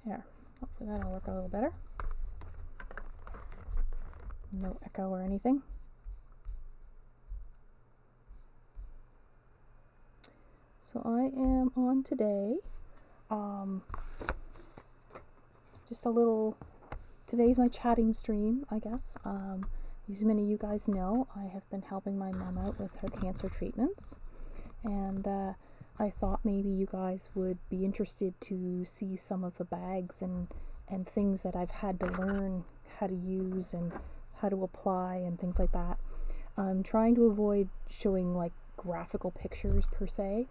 There, hopefully that'll work a little better. No echo or anything. So I am on today. Just a little, today's my chatting stream, I guess. As many of you guys know, I have been helping my mom out with her cancer treatments. And I thought maybe you guys would be interested to see some of the bags and things that I've had to learn how to use and how to apply and things like that. I'm trying to avoid showing like graphical pictures per se,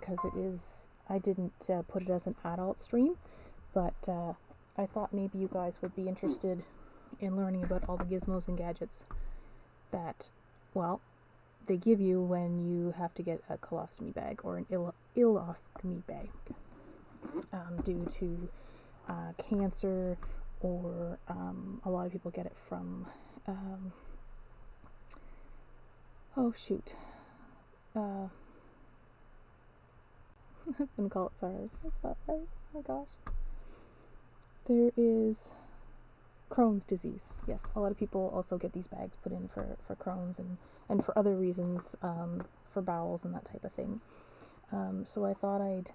because I didn't put it as an adult stream, but I thought maybe you guys would be interested in learning about all the gizmos and gadgets that, well, they give you when you have to get a colostomy bag or an ileostomy bag due to cancer, or a lot of people get it from I was going to call it SARS. That's not right. Oh my gosh. There is Crohn's disease. Yes, a lot of people also get these bags put in for Crohn's and for other reasons, for bowels and that type of thing. So I thought I'd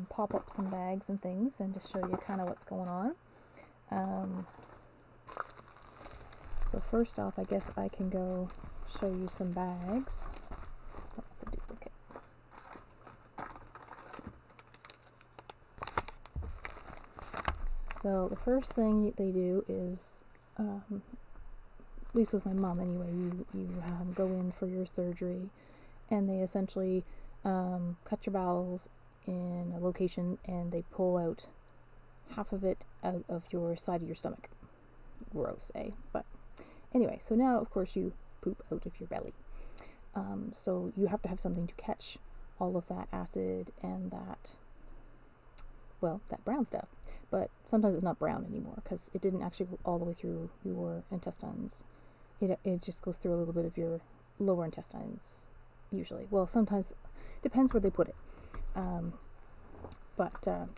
pop up some bags and things and just show you kind of what's going on. So first off, I guess I can go show you some bags. Oh, that's a duplicate. So the first thing they do is, at least with my mom anyway, you go in for your surgery, and they essentially cut your bowels in a location, and they pull out half of it out of your side of your stomach. Gross, eh? But anyway, so now of course you poop out of your belly. So you have to have something to catch all of that acid and that brown stuff. But sometimes it's not brown anymore because it didn't actually go all the way through your intestines. It just goes through a little bit of your lower intestines usually. Well, sometimes depends where they put it.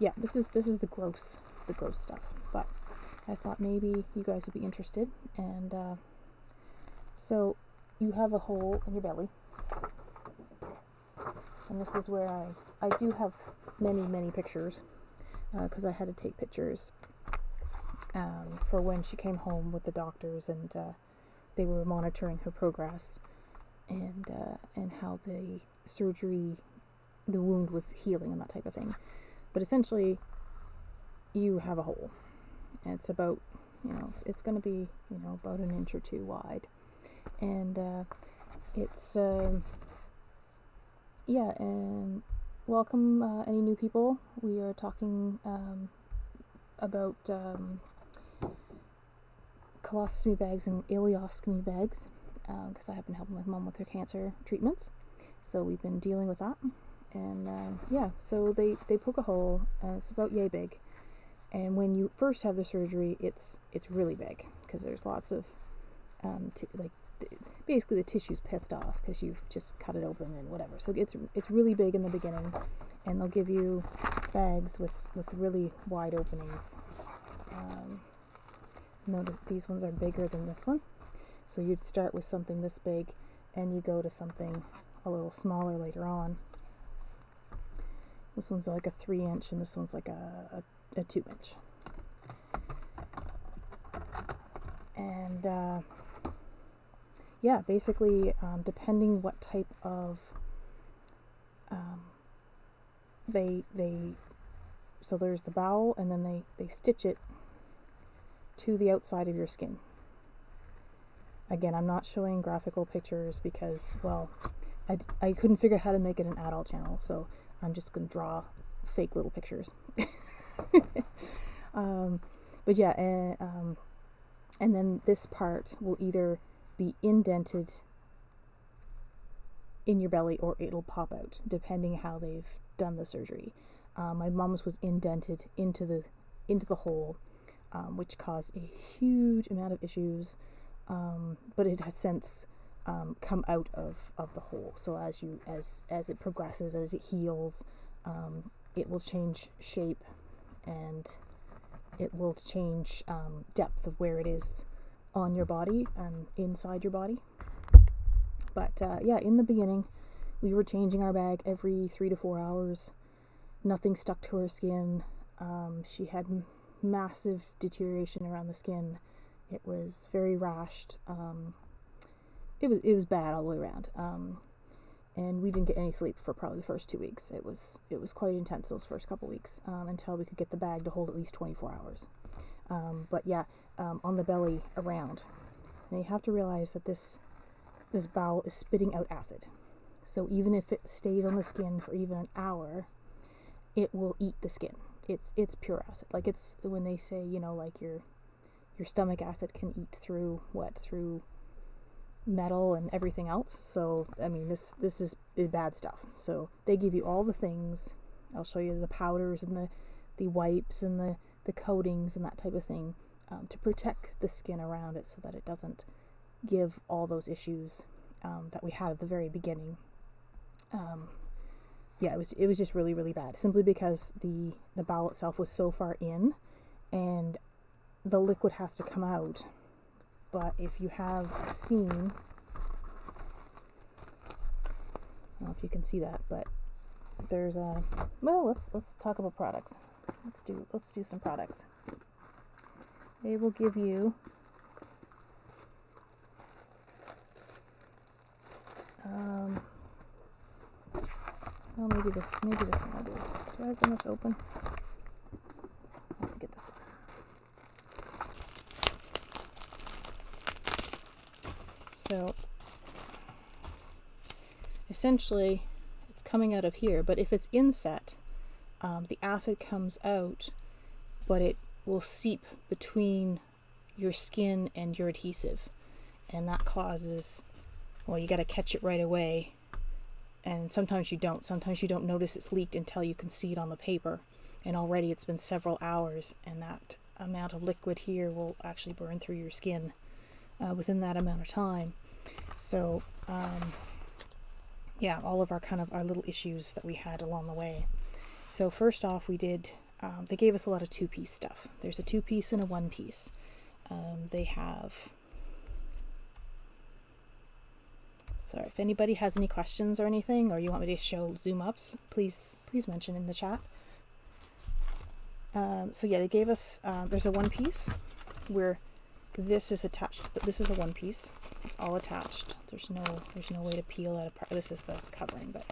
Yeah, this is the gross stuff. But I thought maybe you guys would be interested, and so you have a hole in your belly, and this is where I do have many pictures, because I had to take pictures for when she came home with the doctors, and they were monitoring her progress and how the surgery, the wound was healing and that type of thing. But essentially, you have a hole. And it's about, it's going to be, about an inch or two wide. And it's, and welcome any new people. We are talking about colostomy bags and ileostomy bags, because I have been helping my mom with her cancer treatments. So we've been dealing with that. And so they poke a hole, and it's about yay big. And when you first have the surgery, it's really big because there's lots of basically the tissue's pissed off because you've just cut it open and whatever. So it's really big in the beginning, and they'll give you bags with really wide openings. Notice these ones are bigger than this one. So you'd start with something this big, and you go to something a little smaller later on. This one's like a 3-inch, and this one's like a 2-inch. And basically, depending what type of so there's the bowel, and then they stitch it to the outside of your skin. Again, I'm not showing graphical pictures because, well, I couldn't figure out how to make it an adult channel, so I'm just going to draw fake little pictures. And then this part will either be indented in your belly or it'll pop out, depending how they've done the surgery. My mom's was indented into the hole, which caused a huge amount of issues, but it has since come out of the hole. So as it progresses, as it heals, it will change shape, and it will change depth of where it is on your body and inside your body. But yeah, in the beginning, we were changing our bag every 3 to 4 hours. Nothing stuck to her skin. She had massive deterioration around the skin. It was very rashed. It was bad all the way around. And we didn't get any sleep for probably the first 2 weeks. It was quite intense those first couple weeks, until we could get the bag to hold at least 24 hours. But yeah, on the belly around. Now you have to realize that this bowel is spitting out acid. So even if it stays on the skin for even an hour, it will eat the skin. It's pure acid. Like, it's when they say, like your stomach acid can eat through metal and everything else. So I mean, this is bad stuff. So they give you all the things. I'll show you the powders and the wipes and the coatings and that type of thing, to protect the skin around it so that it doesn't give all those issues that we had at the very beginning. Yeah, it was just really, really bad, simply because the bowel itself was so far in, and the liquid has to come out. But if you have seen, I don't know if you can see that, but there's let's talk about products. Let's do some products. They will give you maybe this one will do. Do I open this open? I have to get this open. So essentially it's coming out of here, but if it's inset, the acid comes out, but it will seep between your skin and your adhesive, and that causes, well, you got to catch it right away. And sometimes you don't. Sometimes you don't notice it's leaked until you can see it on the paper. And already it's been several hours, and that amount of liquid here will actually burn through your skin within that amount of time. So, yeah, all of our little issues that we had along the way. So first off, we did, they gave us a lot of 2-piece stuff. There's a 2-piece and a 1-piece. They have... Sorry, if anybody has any questions or anything, or you want me to show zoom ups, please mention in the chat. So yeah, they gave us, there's a 1-piece where this is attached. This is a 1-piece. It's all attached. There's no way to peel that apart. This is the covering, but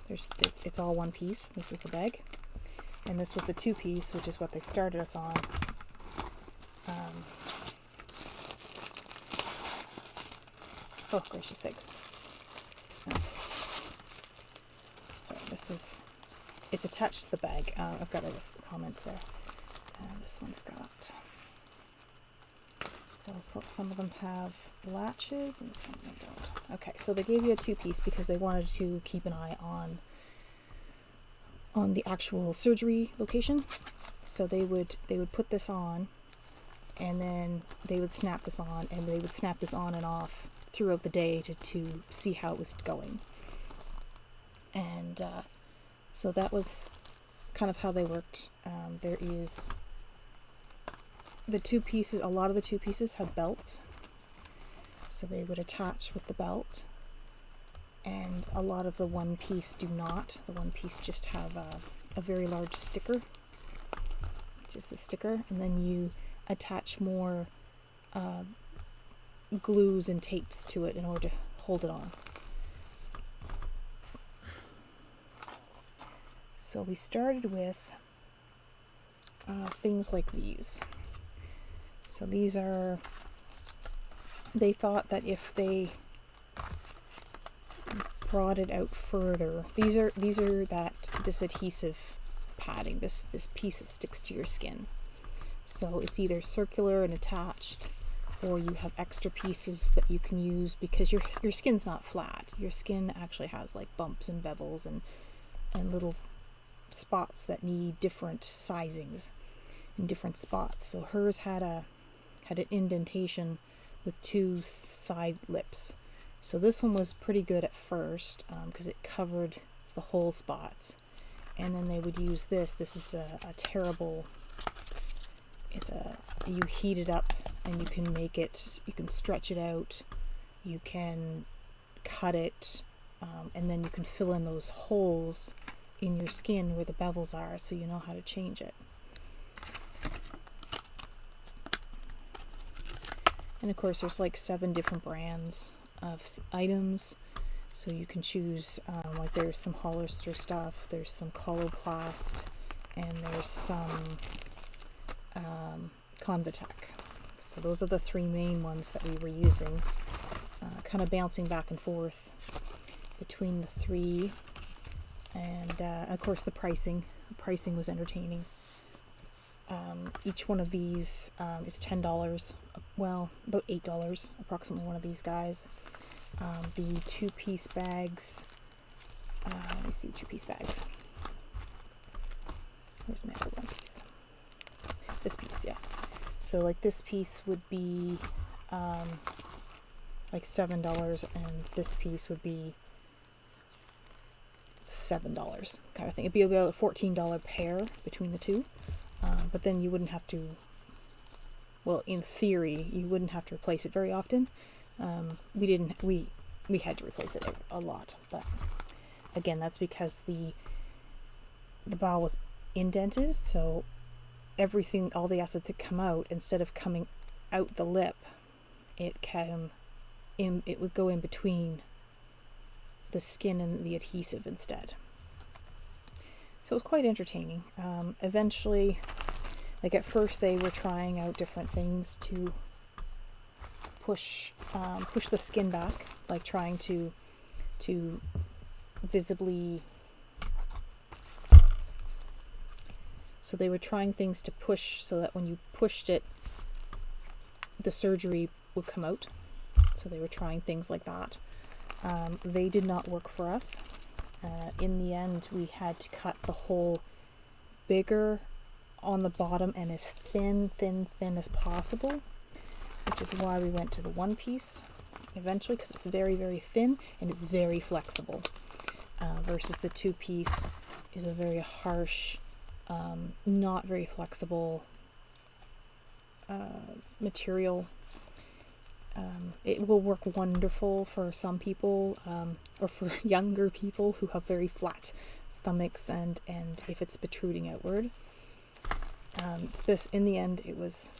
it's all 1 piece. This is the bag, and this was the 2-piece, which is what they started us on. Oh, gracious sakes. Sorry, it's attached to the bag. I've got other comments there. This one's got, some of them have latches and some of them don't. Okay, so they gave you a 2-piece because they wanted to keep an eye on the actual surgery location. So they would put this on, and then they would snap this on, and they would snap this on and off throughout the day to see how it was going. And so that was kind of how they worked. There is the 2 pieces. A lot of the 2 pieces have belts, so they would attach with the belt, and a lot of the 1-piece do not. The 1-piece just have a very large sticker, just the sticker, and then you attach more glues and tapes to it in order to hold it on. So we started with things like these. So these are, they thought that if they brought it out further, these are this adhesive padding, this piece that sticks to your skin. So it's either circular and attached, or you have extra pieces that you can use because your skin's not flat. Your skin actually has like bumps and bevels and little spots that need different sizings in different spots. So hers had an indentation with 2 side lips. So this one was pretty good at first because it covered the whole spots. and then they would use this. This is a terrible, you heat it up and you can make it, you can stretch it out, you can cut it, and then you can fill in those holes in your skin where the bevels are, so you know how to change it. And of course there's like 7 different brands of items, so you can choose, like there's some Hollister stuff, there's some Coloplast, and there's some Convatec. So those are the 3 main ones that we were using, kind of bouncing back and forth between the 3. And of course the pricing was entertaining. Each one of these is $10, well, about $8 approximately, one of these guys. The 2-piece bags, let me see, 2-piece bags. Where's my other 1 piece? This piece, yeah. So like this piece would be like $7, and this piece would be $7 kind of thing. It'd be about a $14 pair between the 2, but then you wouldn't have to, well, in theory you wouldn't have to replace it very often. We had to replace it a lot, but again, that's because the bowel was indented, so everything, all the acid that come out, instead of coming out the lip, it would go in between the skin and the adhesive instead. So it was quite entertaining. Eventually, like at first they were trying out different things to push the skin back, like trying to visibly, so they were trying things to push so that when you pushed it, the surgery would come out. So they were trying things like that. They did not work for us. In the end, we had to cut the hole bigger on the bottom and as thin as possible, which is why we went to the 1-piece eventually, because it's very, very thin and it's very flexible, versus the 2-piece is a very harsh, not very flexible material. It will work wonderful for some people, or for younger people who have very flat stomachs, and if it's protruding outward. This, in the end, it was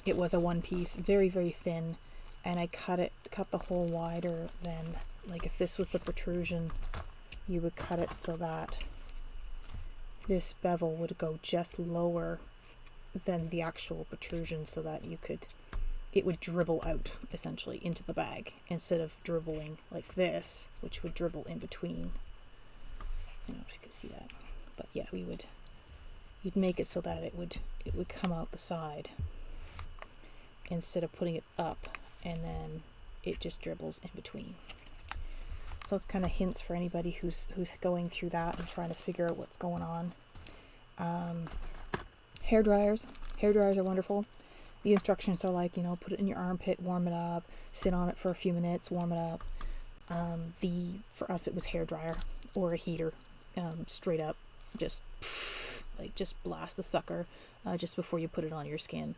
a 1-piece, very, very thin, and I cut the hole wider than, like if this was the protrusion, you would cut it so that this bevel would go just lower than the actual protrusion, so that it would dribble out essentially into the bag, instead of dribbling like this, which would dribble in between. I don't know if you can see that, but yeah, you'd make it so that it would come out the side, instead of putting it up and then it just dribbles in between. So it's kind of hints for anybody who's going through that and trying to figure out what's going on. Hair dryers are wonderful. The instructions are like, put it in your armpit, warm it up, sit on it for a few minutes, warm it up. For us, it was hair dryer or a heater, straight up, just blast the sucker just before you put it on your skin.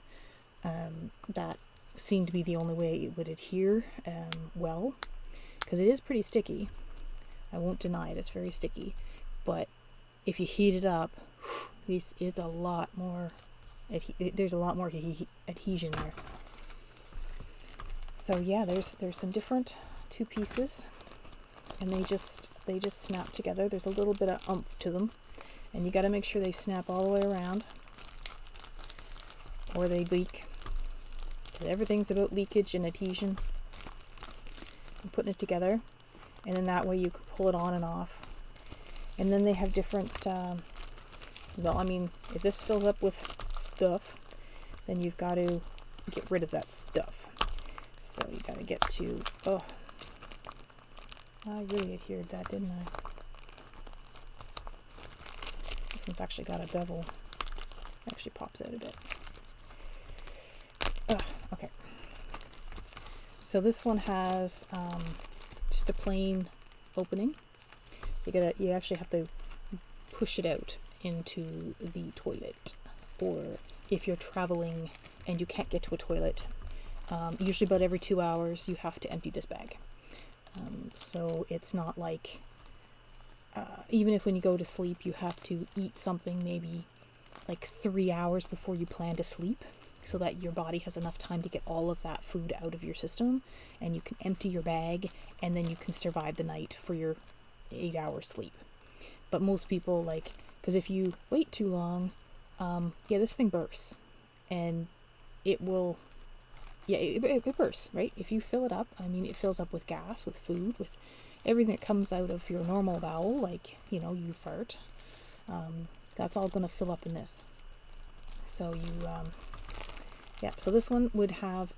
That seemed to be the only way it would adhere well, because it is pretty sticky. I won't deny it, it's very sticky. But if you heat it up, it's a lot more. There's a lot more adhesion there. So yeah, there's some different 2 pieces, and they just snap together. There's a little bit of oomph to them, and you got to make sure they snap all the way around, or they leak. Because everything's about leakage and adhesion. And putting it together, and then that way you can pull it on and off. And then they have different. If this fills up with stuff, then you've got to get rid of that stuff. So you got to get to, I really adhered that, didn't I? This one's actually got a bevel. It actually pops out a bit. Okay. So this one has just a plain opening. So you actually have to push it out into the toilet. Or if you're traveling and you can't get to a toilet, usually about every 2 hours you have to empty this bag. So it's not like, even if when you go to sleep you have to eat something maybe like 3 hours before you plan to sleep, so that your body has enough time to get all of that food out of your system, and you can empty your bag, and then you can survive the night for your 8-hour sleep. But most people, like, because if you wait too long, this thing bursts, and it will, it bursts, right? If you fill it up, I mean, it fills up with gas, with food, with everything that comes out of your normal bowel, like, you fart. That's all going to fill up in this. So so this one would have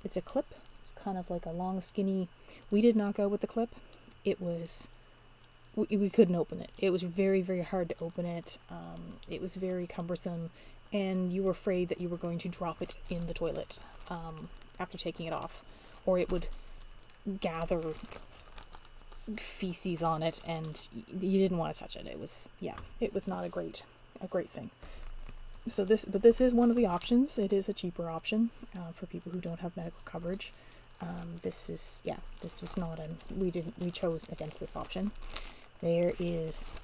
it's a clip. It's kind of like a long, skinny. We did not go with the clip. It was, we couldn't open it. It was very, very hard to open it. It was very cumbersome, and you were afraid that you were going to drop it in the toilet after taking it off, or it would gather feces on it, and you didn't want to touch it. It was not a great thing. So this is one of the options. It is a cheaper option for people who don't have medical coverage. This was not we chose against this option. There is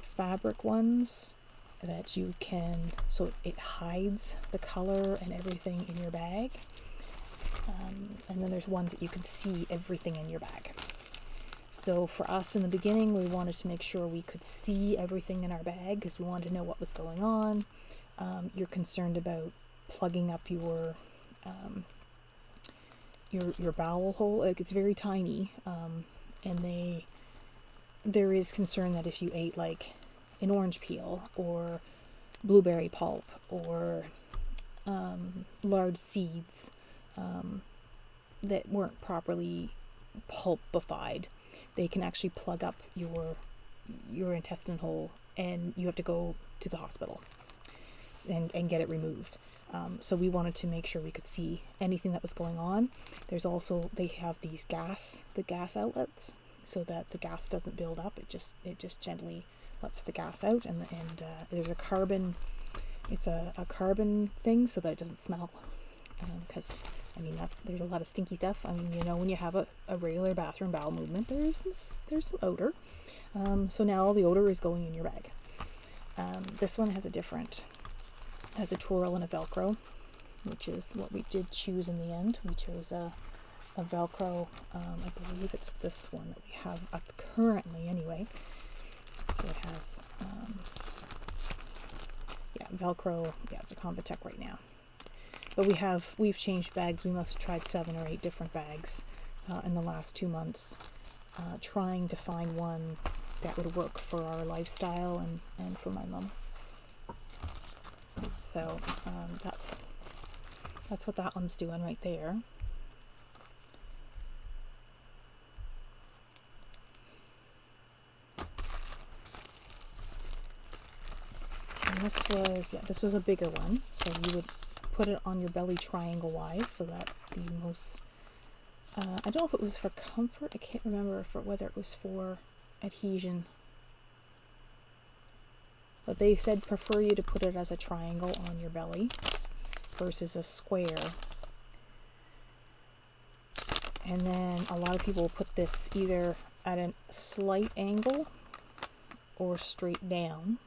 fabric ones that you can, so it hides the color and everything in your bag. And then there's ones that you can see everything in your bag. So for us in the beginning, we wanted to make sure we could see everything in our bag because we wanted to know what was going on. You're concerned about plugging up your bowel hole. Like, it's very tiny, and there is concern that if you ate like an orange peel or blueberry pulp or large seeds that weren't properly pulpified, they can actually plug up your intestine hole, and you have to go to the hospital and get it removed. So we wanted to make sure we could see anything that was going on. There's also, they have the gas outlets, so that the gas doesn't build up. It just gently lets the gas out, and there's a carbon thing so that it doesn't smell, because there's a lot of stinky stuff. When you have a regular bathroom bowel movement, there's some odor. So now all the odor is going in your bag. This one has a twirl and a Velcro, which is what we did choose in the end. We chose a Velcro. I believe it's this one that we have currently anyway. So it has Velcro. Yeah, it's a Convatec right now. But we've changed bags. We must have tried 7 or 8 different bags in the last 2 months, trying to find one that would work for our lifestyle and for my mom. So that's what that one's doing right there. And this was a bigger one, so you would put it on your belly triangle wise, so that the most I don't know if it was for comfort. I can't remember whether it was for adhesion. But they said prefer you to put it as a triangle on your belly versus a square. And then a lot of people will put this either at a slight angle or straight down,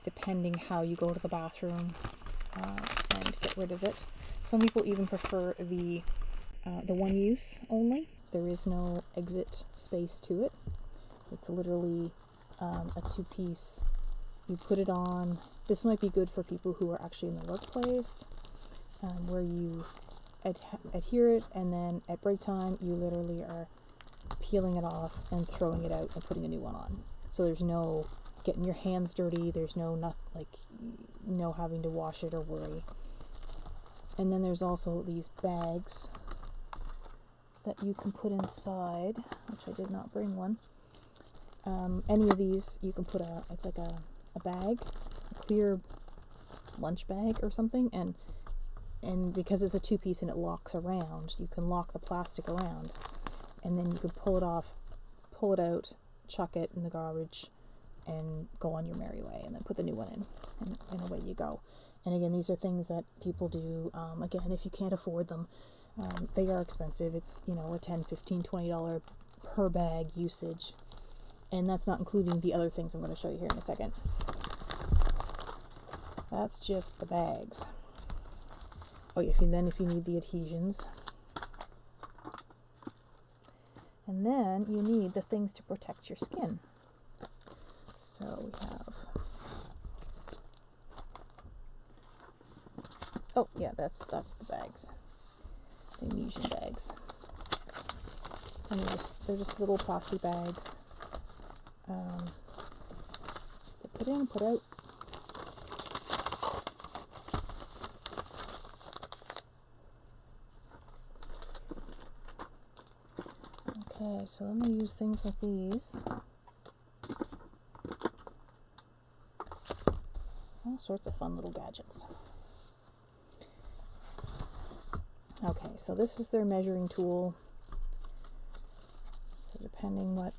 depending how you go to the bathroom and get rid of it. Some people even prefer the one use only. There is no exit space to it. It's literally a 2-piece. You put it on. This might be good for people who are actually in the workplace, where you adhere it, and then at break time you literally are peeling it off and throwing it out and putting a new one on. So there's no getting your hands dirty. There's no having to wash it or worry. And then there's also these bags that you can put inside, which I did not bring one. Any of these you can put it's like a bag, a clear lunch bag or something, and because it's a 2-piece and it locks around, you can lock the plastic around, and then you can pull it off, pull it out, chuck it in the garbage and go on your merry way, and then put the new one in, and away you go. And again, these are things that people do. Again, if you can't afford them, they are expensive. It's, you know, a $10, $15, $20 per bag usage. And that's not including the other things I'm going to show you here in a second. That's just the bags. Oh, if you need the adhesions. And then you need the things to protect your skin. So we have, oh yeah, that's the bags, the adhesion bags. And they're just little plastic bags to put in, put out. Okay, so then they use things like these. All sorts of fun little gadgets. Okay, so this is their measuring tool. So depending what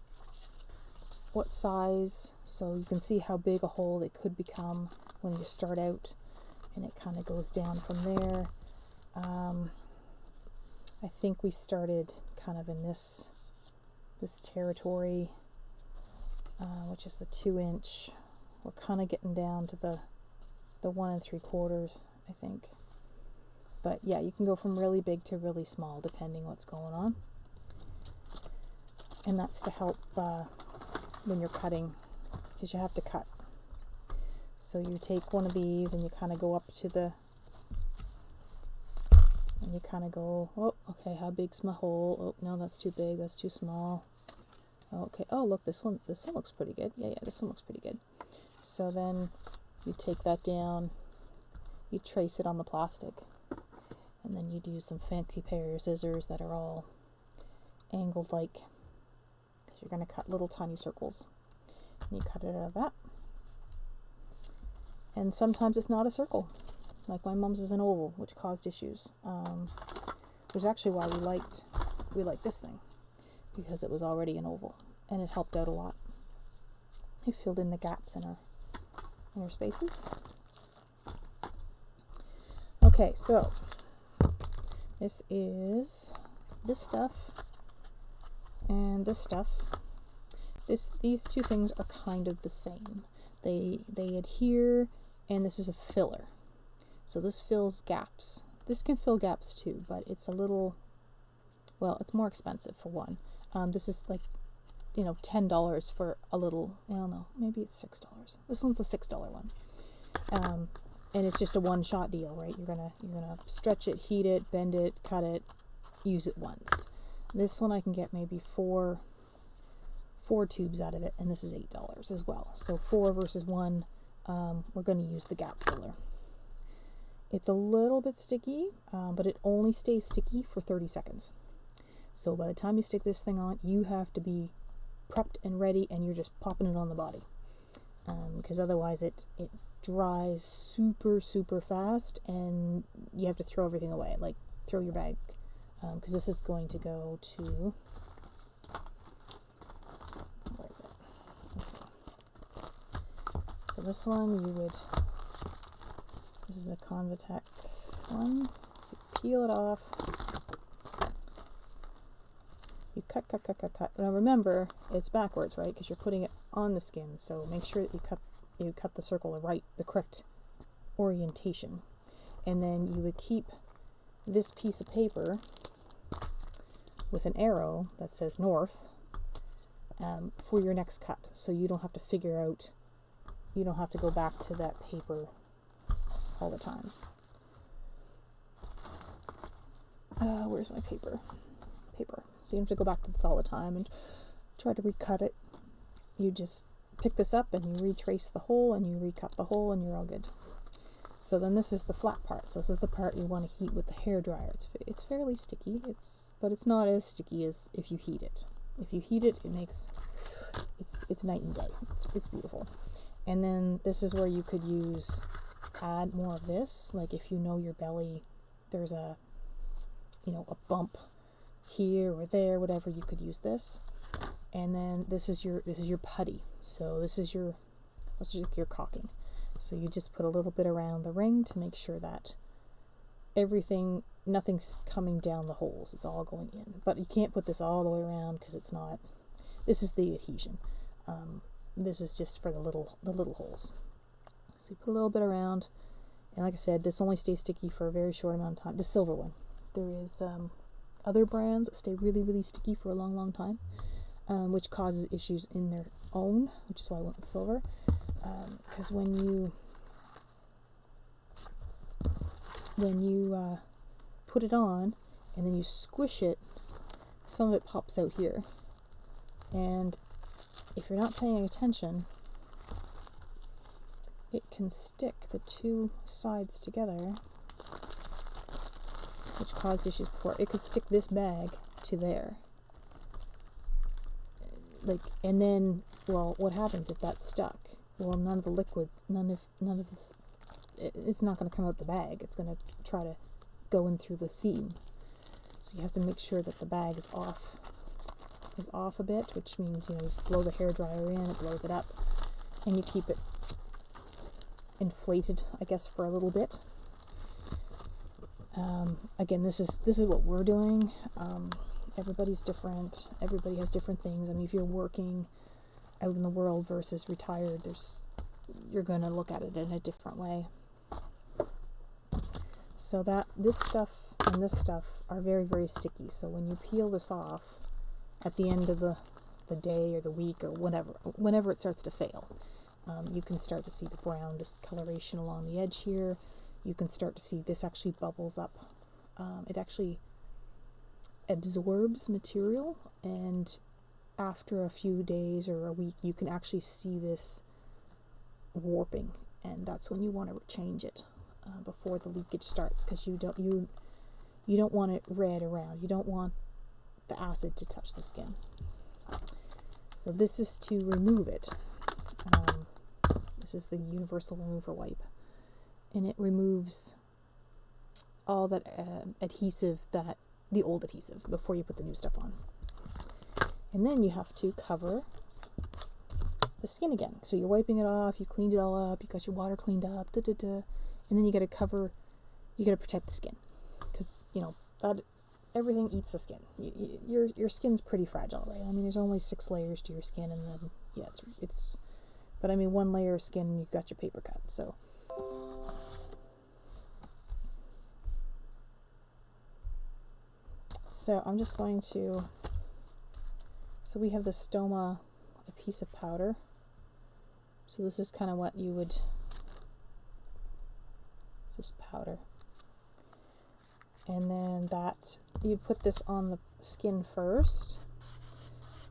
size, so you can see how big a hole it could become when you start out, and it kind of goes down from there. I think we started kind of in this territory, which is a 2-inch. We're kind of getting down to the 1 3/4, I think. But yeah, you can go from really big to really small depending what's going on. And that's to help when you're cutting, because you have to cut. So you take one of these and you kind of go up to and you kind of go, oh, okay, how big's my hole? Oh, no, that's too big, that's too small. Okay, oh, look, this one looks pretty good. Yeah, this one looks pretty good. So then you take that down, you trace it on the plastic, and then you do some fancy pair of scissors that are all angled like, because you're going to cut little tiny circles. And you cut it out of that. And sometimes it's not a circle. Like my mom's is an oval, which caused issues. Which is actually why we liked this thing, because it was already an oval, and it helped out a lot. It filled in the gaps in our spaces. Okay, so this is this stuff and this stuff. These two things are kind of the same. They adhere, and this is a filler. So this fills gaps. This can fill gaps too, but it's a little, well, it's more expensive for one. This is like, you know, $10 for a little, well, no, maybe it's $6. This one's a $6 one. And it's just a one-shot deal, right? You're gonna stretch it, heat it, bend it, cut it, use it once. This one I can get maybe four tubes out of it, and this is $8 as well. So 4 versus 1, we're going to use the gap filler. It's a little bit sticky, but it only stays sticky for 30 seconds. So by the time you stick this thing on, you have to be prepped and ready, and you're just popping it on the body. Because otherwise it dries super, super fast, and you have to throw everything away, like throw your bag. Because this is going to go to, where is it? So this one this is a Convatec one. So you peel it off. You cut. Now remember, it's backwards, right? Because you're putting it on the skin. So make sure that you cut the circle the correct orientation. And then you would keep this piece of paper with an arrow that says north for your next cut. So you don't have to you don't have to go back to that paper all the time. Where's my paper? So you don't have to go back to this all the time and try to recut it. You just pick this up and you retrace the hole and you recut the hole, and you're all good. So then this is the flat part. So this is the part you want to heat with the hairdryer. It's fairly sticky, but it's not as sticky as if you heat it. If you heat it, it's night and day. It's beautiful. And then this is where you could add more of this. Like if you know your belly, there's a bump here or there, whatever, you could use this. And then this is your putty. So this is your caulking. So you just put a little bit around the ring to make sure that nothing's coming down the holes. It's all going in. But you can't put this all the way around because it's not. This is the adhesion. This is just for the little holes. So you put a little bit around, and like I said, this only stays sticky for a very short amount of time. The silver one. There is other brands that stay really, really sticky for a long, long time, which causes issues in their own, which is why I went with silver. Because when you put it on and then you squish it, some of it pops out here, and if you're not paying attention, it can stick the two sides together, which causes issues before. It could stick this bag to there. And then, well, what happens if that's stuck? Well, none of the liquid, none of this, it's not going to come out the bag. It's going to try to go in through the seam. So you have to make sure that the bag is off a bit, which means, you just blow the hairdryer in, it blows it up, and you keep it inflated, I guess, for a little bit. Again, this is what we're doing. Everybody's different. Everybody has different things. I mean, if you're working out in the world versus retired, you're going to look at it in a different way. So that this stuff and this stuff are very, very sticky. So when you peel this off at the end of the day or the week or whenever it starts to fail, you can start to see the brown discoloration along the edge here. You can start to see this actually bubbles up. It actually absorbs material, and after a few days or a week, you can actually see this warping, and that's when you want to change it before the leakage starts, because you don't want it red around. You don't want the acid to touch the skin. So this is to remove it. This is the universal remover wipe, and it removes all that adhesive, the old adhesive, before you put the new stuff on. And then you have to cover the skin again. So you're wiping it off, you cleaned it all up, you got your water cleaned up, and then you got to protect the skin, because that everything eats the skin. Your skin's pretty fragile, right? I mean, there's only 6 layers to your skin, and then it's but I mean, 1 layer of skin and you've got your paper cut. So I'm just going to, so we have the stoma, a piece of powder. So this is kind of what you would, just powder. And then you put this on the skin first,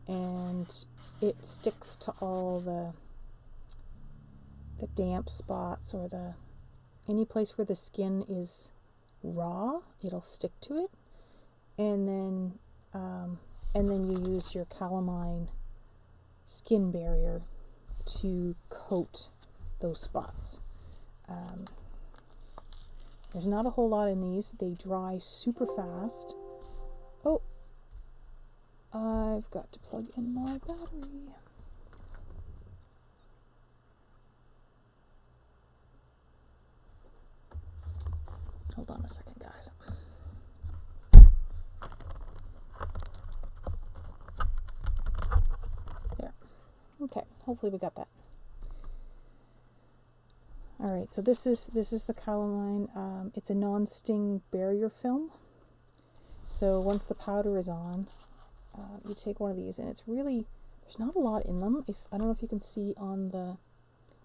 and it sticks to all the damp spots, or any place where the skin is raw, it'll stick to it. And then you use your calamine skin barrier to coat those spots. There's not a whole lot in these. They dry super fast. Oh, I've got to plug in my battery. Hold on a second, guys. There. Okay, hopefully we got that. All right, so this is the calamine. It's a non-sting barrier film. So once the powder is on, you take one of these, and it's really, there's not a lot in them. I don't know if you can see but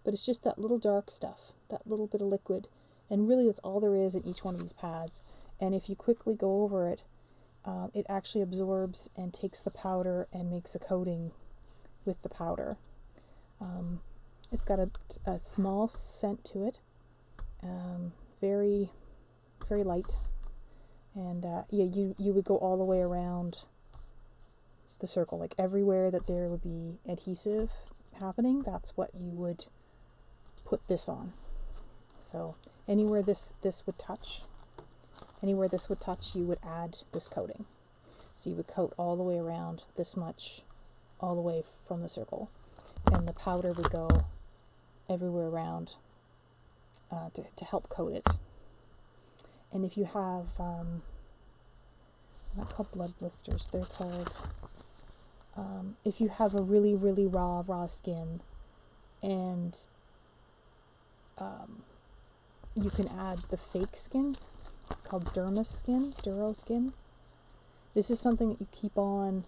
it's just that little dark stuff, that little bit of liquid, and really that's all there is in each one of these pads. And if you quickly go over it, it actually absorbs and takes the powder and makes a coating with the powder. It's got a small scent to it, very, very light, and you would go all the way around the circle, like everywhere that there would be adhesive happening, that's what you would put this on. So anywhere this would touch, you would add this coating. So you would coat all the way around this much all the way from the circle, and the powder would go everywhere around to help coat it. And if you have, not called blood blisters, they're called, if you have a really, really raw skin, and you can add the fake skin. It's called duro skin. This is something that you keep on,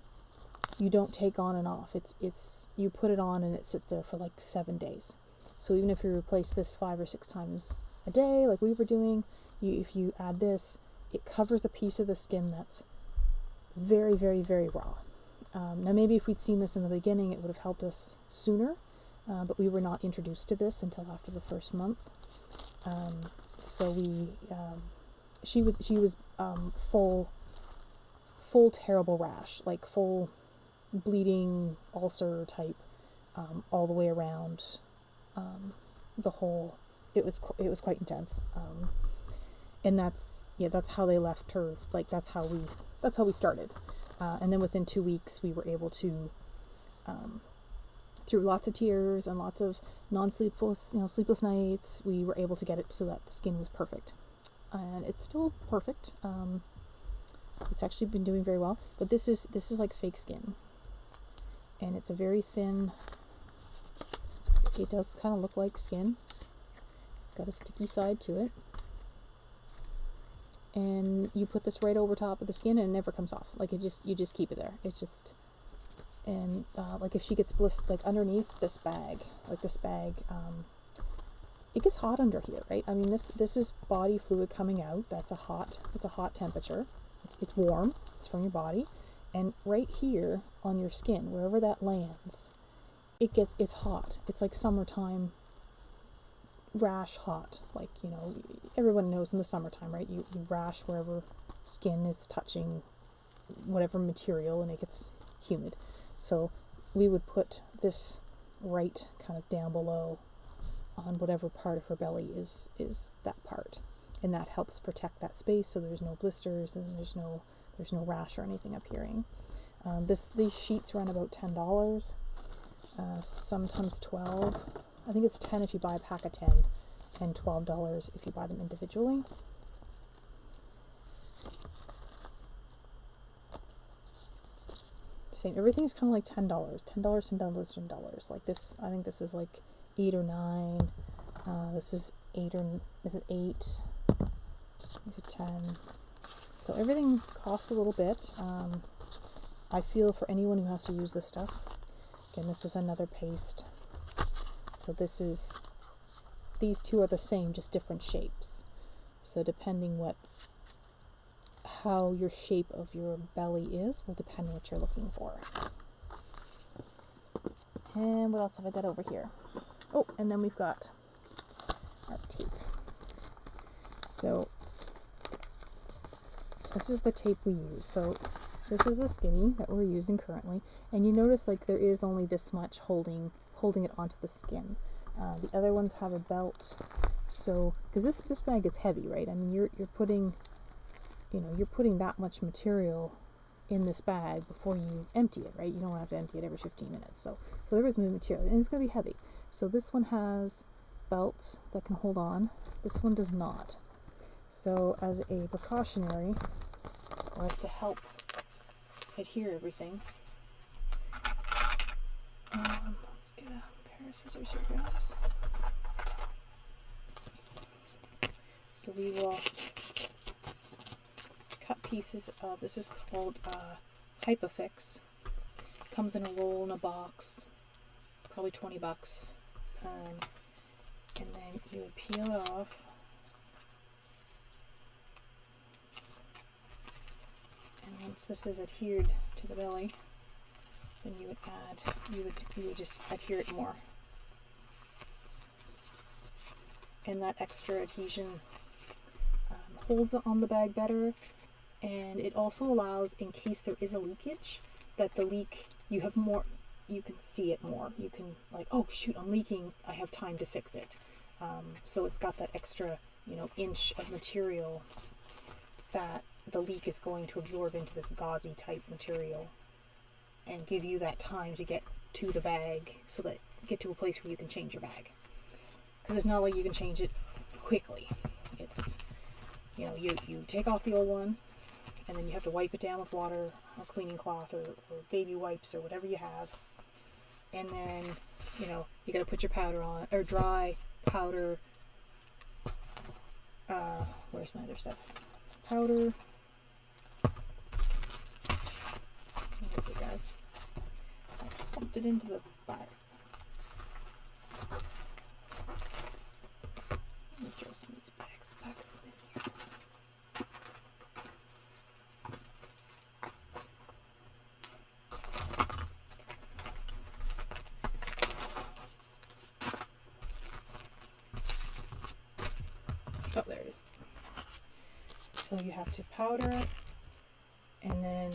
you don't take on and off. It's you put it on and it sits there for like 7 days. So even if you replace this 5 or 6 times a day, like we were doing, if you add this, it covers a piece of the skin that's very, very, very raw. Now maybe if we'd seen this in the beginning, it would have helped us sooner, but we were not introduced to this until after the first month. So she was full terrible rash, like full bleeding ulcer type, all the way around the whole. It was quite intense, and that's how they left her. Like that's how we started, and then within 2 weeks we were able to, through lots of tears and lots of sleepless nights, we were able to get it so that the skin was perfect, and it's still perfect. It's actually been doing very well, but this is like fake skin, and it's a very thin. It does kind of look like skin. It's got a sticky side to it, and you put this right over top of the skin, and it never comes off. Like you just keep it there. It's just, and like if she gets blistered, like underneath this bag, it gets hot under here, right? I mean, this is body fluid coming out. It's a hot temperature. It's warm. It's from your body, and right here on your skin, wherever that lands, it's hot. It's like summertime rash hot. Like, everyone knows in the summertime, right? You rash wherever skin is touching whatever material, and it gets humid. So we would put this right kind of down below on whatever part of her belly is that part, and that helps protect that space so there's no blisters and there's no rash or anything appearing. These sheets run about $10, sometimes $12. I think it's $10 if you buy a pack of 10, and $12 if you buy them individually. Same, everything's kind of like $10. Like this, I think this is like 8 or 9. This is 8 or is it 8? These are 10. So everything costs a little bit. I feel for anyone who has to use this stuff. Again, this is another paste. So these two are the same, just different shapes. So depending how your shape of your belly is will depend on what you're looking for. And what else have I got over here? Oh, and then we've got our tape. So this is the tape we use. So this is the skinny that we're using currently, and you notice like there is only this much holding it onto the skin. The other ones have a belt, so because this bag gets heavy, right? I mean, you're putting that much material in this bag before you empty it, right? You don't have to empty it every 15 minutes. So there is material, and it's going to be heavy. So this one has belts that can hold on. This one does not. So as a precautionary, or as to help adhere everything, let's get a pair of scissors here, guys. So we will cut pieces of, this is called Hypofix. Comes in a roll in a box, probably $20. And then you would peel it off. And once this is adhered to the belly, then you would just adhere it more. And that extra adhesion holds it on the bag better, and it also allows, in case there is a leakage, that the leak, you can see it more. You can, like, oh shoot, I'm leaking, I have time to fix it. So it's got that extra, inch of material that the leak is going to absorb into this gauzy type material and give you that time to get to the bag, so that get to a place where you can change your bag. Because it's not like you can change it quickly. It's, you take off the old one, and then you have to wipe it down with water, or cleaning cloth, or baby wipes, or whatever you have. And then, you got to put your powder on, or dry powder. Where's my other stuff? Powder. What is it, guys? I swapped it into the bag. Let me throw some of these bags back in here. Oh, there it is. So you have to powder it, and then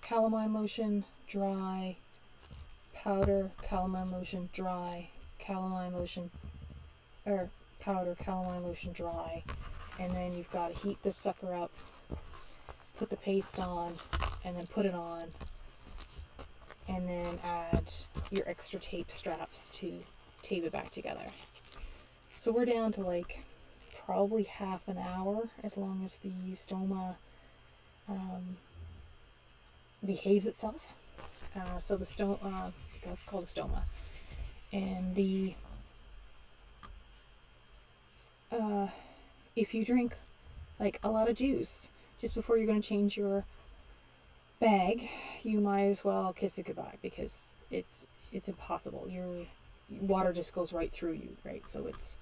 calamine lotion, dry, powder, calamine lotion, dry, calamine lotion, or powder, calamine lotion, dry, and then you've got to heat this sucker up, put the paste on, and then put it on, and then add your extra tape straps to tape it back together. So we're down to like probably half an hour, as long as the stoma behaves itself. So the stoma, that's called the stoma, and the if you drink like a lot of juice just before you're going to change your bag, you might as well kiss it goodbye, because it's impossible. Your water just goes right through you, right? So it's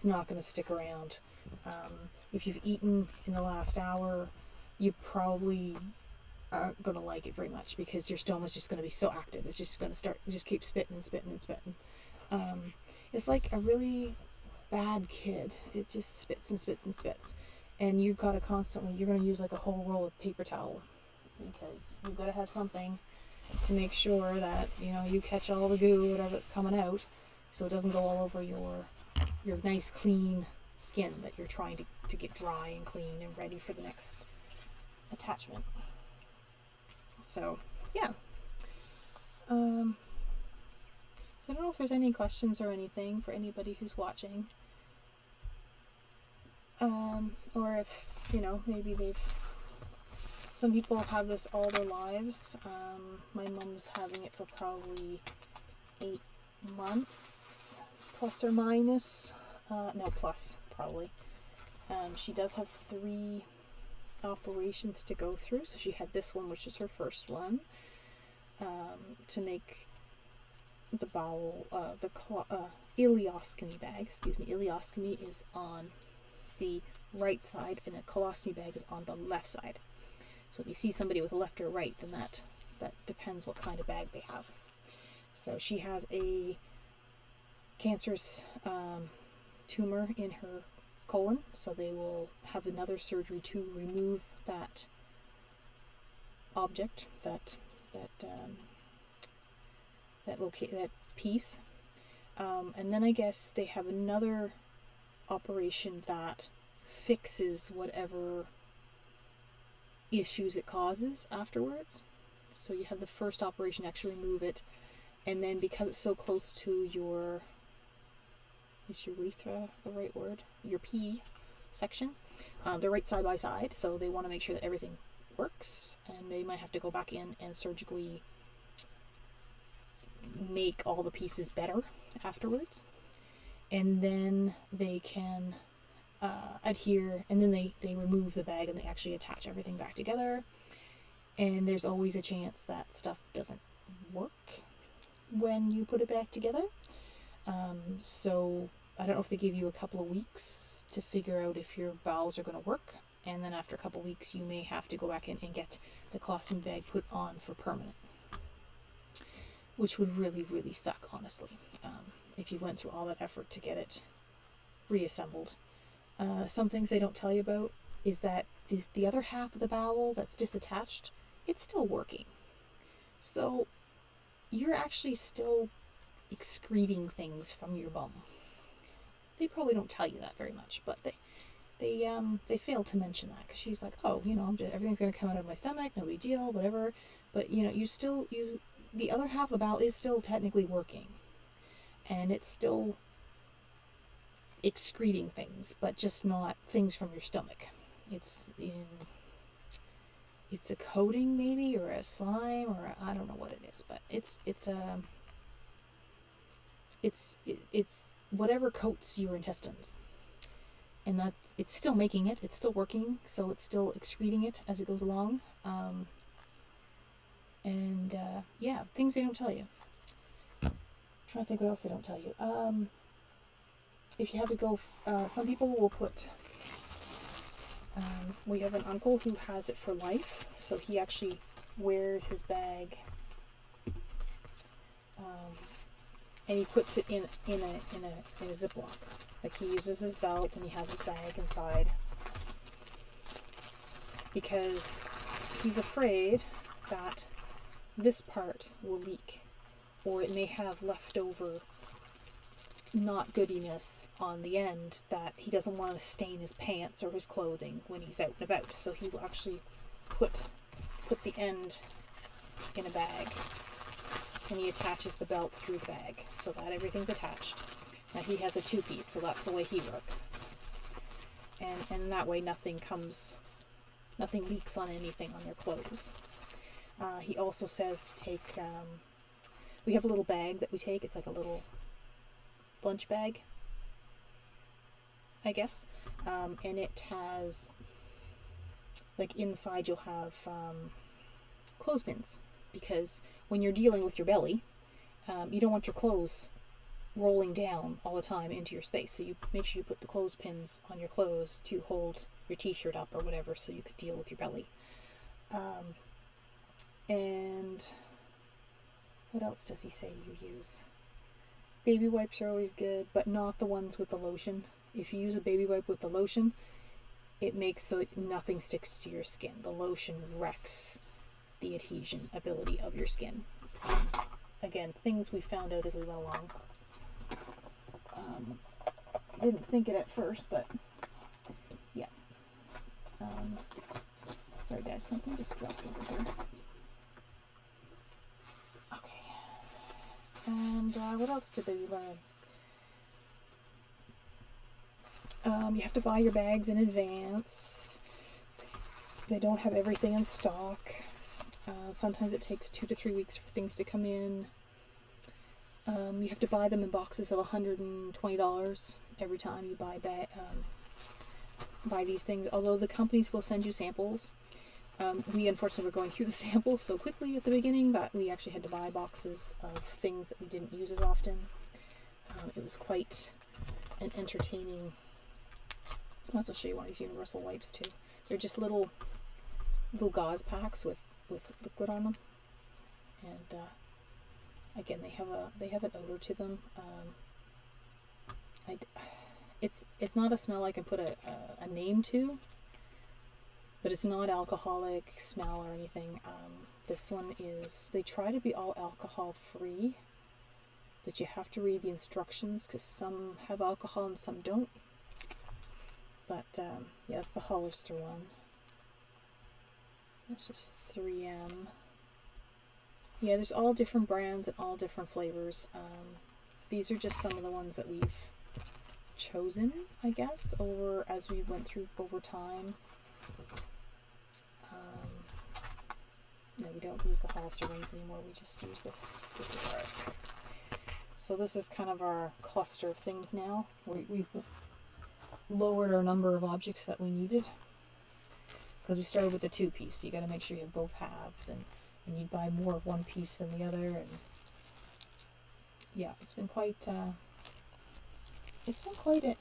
not going to stick around. If you've eaten in the last hour, you probably aren't going to like it very much, because your stoma's just going to be so active. It's just going to just keep spitting and spitting and spitting. It's like a really bad kid. It just spits and spits and spits. And you've got to constantly, you're going to use like a whole roll of paper towel, because you've got to have something to make sure that, you catch all the goo, whatever that's coming out, so it doesn't go all over your nice clean skin that you're trying to get dry and clean and ready for the next attachment. So yeah, so I don't know if there's any questions or anything for anybody who's watching, or if maybe some people have this all their lives. My mom's having it for probably 8 months, plus or minus. No, plus, probably. She does have 3 operations to go through. So she had this one, which is her first one, to make the bowel, ileostomy bag. Ileostomy is on the right side, and a colostomy bag is on the left side. So if you see somebody with a left or right, then that depends what kind of bag they have. So she has a cancerous tumor in her colon, so they will have another surgery to remove that object, that piece, and then I guess they have another operation that fixes whatever issues it causes afterwards. So you have the first operation, actually remove it, and then because it's so close to your, is urethra the right word? Your pee section. They're right side by side, so they want to make sure that everything works, and they might have to go back in and surgically make all the pieces better afterwards. And then they can adhere, and then they remove the bag and they actually attach everything back together. And there's always a chance that stuff doesn't work when you put it back together. So I don't know if they give you a couple of weeks to figure out if your bowels are going to work, and then after a couple of weeks you may have to go back in and get the colostomy bag put on for permanent, which would really, really suck, honestly, if you went through all that effort to get it reassembled. Some things they don't tell you about is that the other half of the bowel that's disattached, it's still working. So you're actually still excreting things from your bum. They probably don't tell you that very much, but they fail to mention that, because she's like, oh, everything's going to come out of my stomach, no big deal, whatever. But the other half of the bowel is still technically working, and it's still excreting things, but just not things from your stomach. It's a coating maybe, or a slime, or I don't know what it is, but it's whatever coats your intestines, and that it's still making it. It's still working, so it's still excreting it as it goes along. Things they don't tell you. I'm trying to think what else they don't tell you. If you have to go, some people will put. We have an uncle who has it for life, so he actually wears his bag, and he puts it in a Ziploc. Like, he uses his belt and he has his bag inside because he's afraid that this part will leak, or it may have leftover not goodiness on the end that he doesn't want to stain his pants or his clothing when he's out and about. So he will actually put the end in a bag, and he attaches the belt through the bag so that everything's attached. Now, he has a 2-piece, so that's the way he works. And that way nothing leaks on anything on your clothes. He also says to take, we have a little bag that we take. It's like a little lunch bag, I guess. And it has, like, inside you'll have clothespins, because when you're dealing with your belly, you don't want your clothes rolling down all the time into your space. So you make sure you put the clothespins on your clothes to hold your t-shirt up or whatever, so you could deal with your belly. And what else does he say you use? Baby wipes are always good, but not the ones with the lotion. If you use a baby wipe with the lotion, it makes so nothing sticks to your skin. The lotion wrecks the adhesion ability of your skin. Again, things we found out as we went along. Didn't think it at first, but yeah. Sorry guys, something just dropped over here. Okay. And what else did they learn? You have to buy your bags in advance. They don't have everything in stock. Sometimes it takes 2 to 3 weeks for things to come in. You have to buy them in boxes of $120 every time you buy these things. Although the companies will send you samples. We unfortunately were going through the samples so quickly at the beginning that we actually had to buy boxes of things that we didn't use as often. It was quite an entertaining. I'll also show you one of these universal wipes too. They're just little gauze packs with liquid on them, and again they have an odor to them. It's not a smell I can put a name to, but it's not alcoholic smell or anything. This one is, they try to be all alcohol free, but you have to read the instructions because some have alcohol and some don't. But yeah, it's the Hollister one. It's just 3M. Yeah, there's all different brands and all different flavors. These are just some of the ones that we've chosen, I guess, as we went through over time. No, we don't use the Hollister rings anymore. We just use this. This is ours. So this is kind of our cluster of things now. We've lowered our number of objects that we needed, because we started with the 2-piece. You got to make sure you have both halves, and you buy more of one piece than the other. And yeah, it's been quite an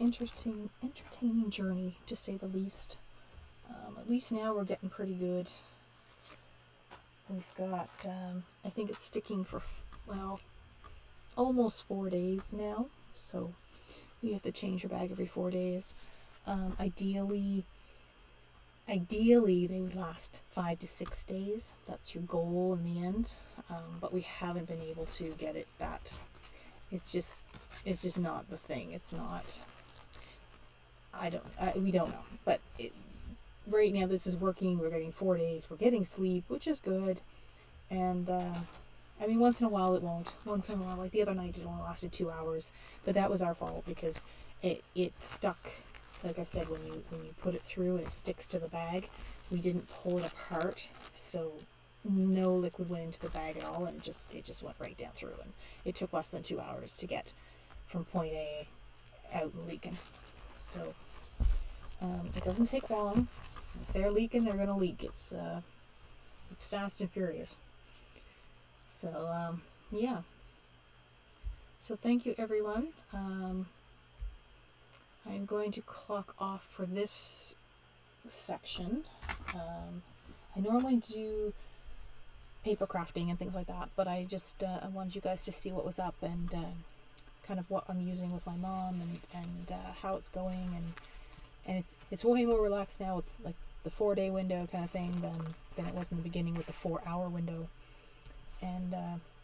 entertaining journey, to say the least. At least now we're getting pretty good. We've got, I think it's sticking for, well, almost 4 days now. So we have to change your bag every 4 days. Ideally they would last 5 to 6 days. That's your goal in the end. But we haven't been able to get it that. It's just not the thing. It's not. We don't know. But right now this is working. We're getting 4 days. We're getting sleep, which is good. And I mean, once in a while it won't. Once in a while, like the other night, it only lasted 2 hours, but that was our fault because it stuck. Like I said, when you put it through and it sticks to the bag, we didn't pull it apart, so no liquid went into the bag at all, and it just went right down through. And it took less than 2 hours to get from point A out and leaking. So it doesn't take long. If they're leaking, they're gonna leak. It's fast and furious. So yeah. So thank you, everyone. I'm going to clock off for this section. I normally do paper crafting and things like that, but I just I wanted you guys to see what was up and kind of what I'm using with my mom and how it's going, and it's way more relaxed now with like the 4-day window kind of thing than it was in the beginning with the 4-hour window. And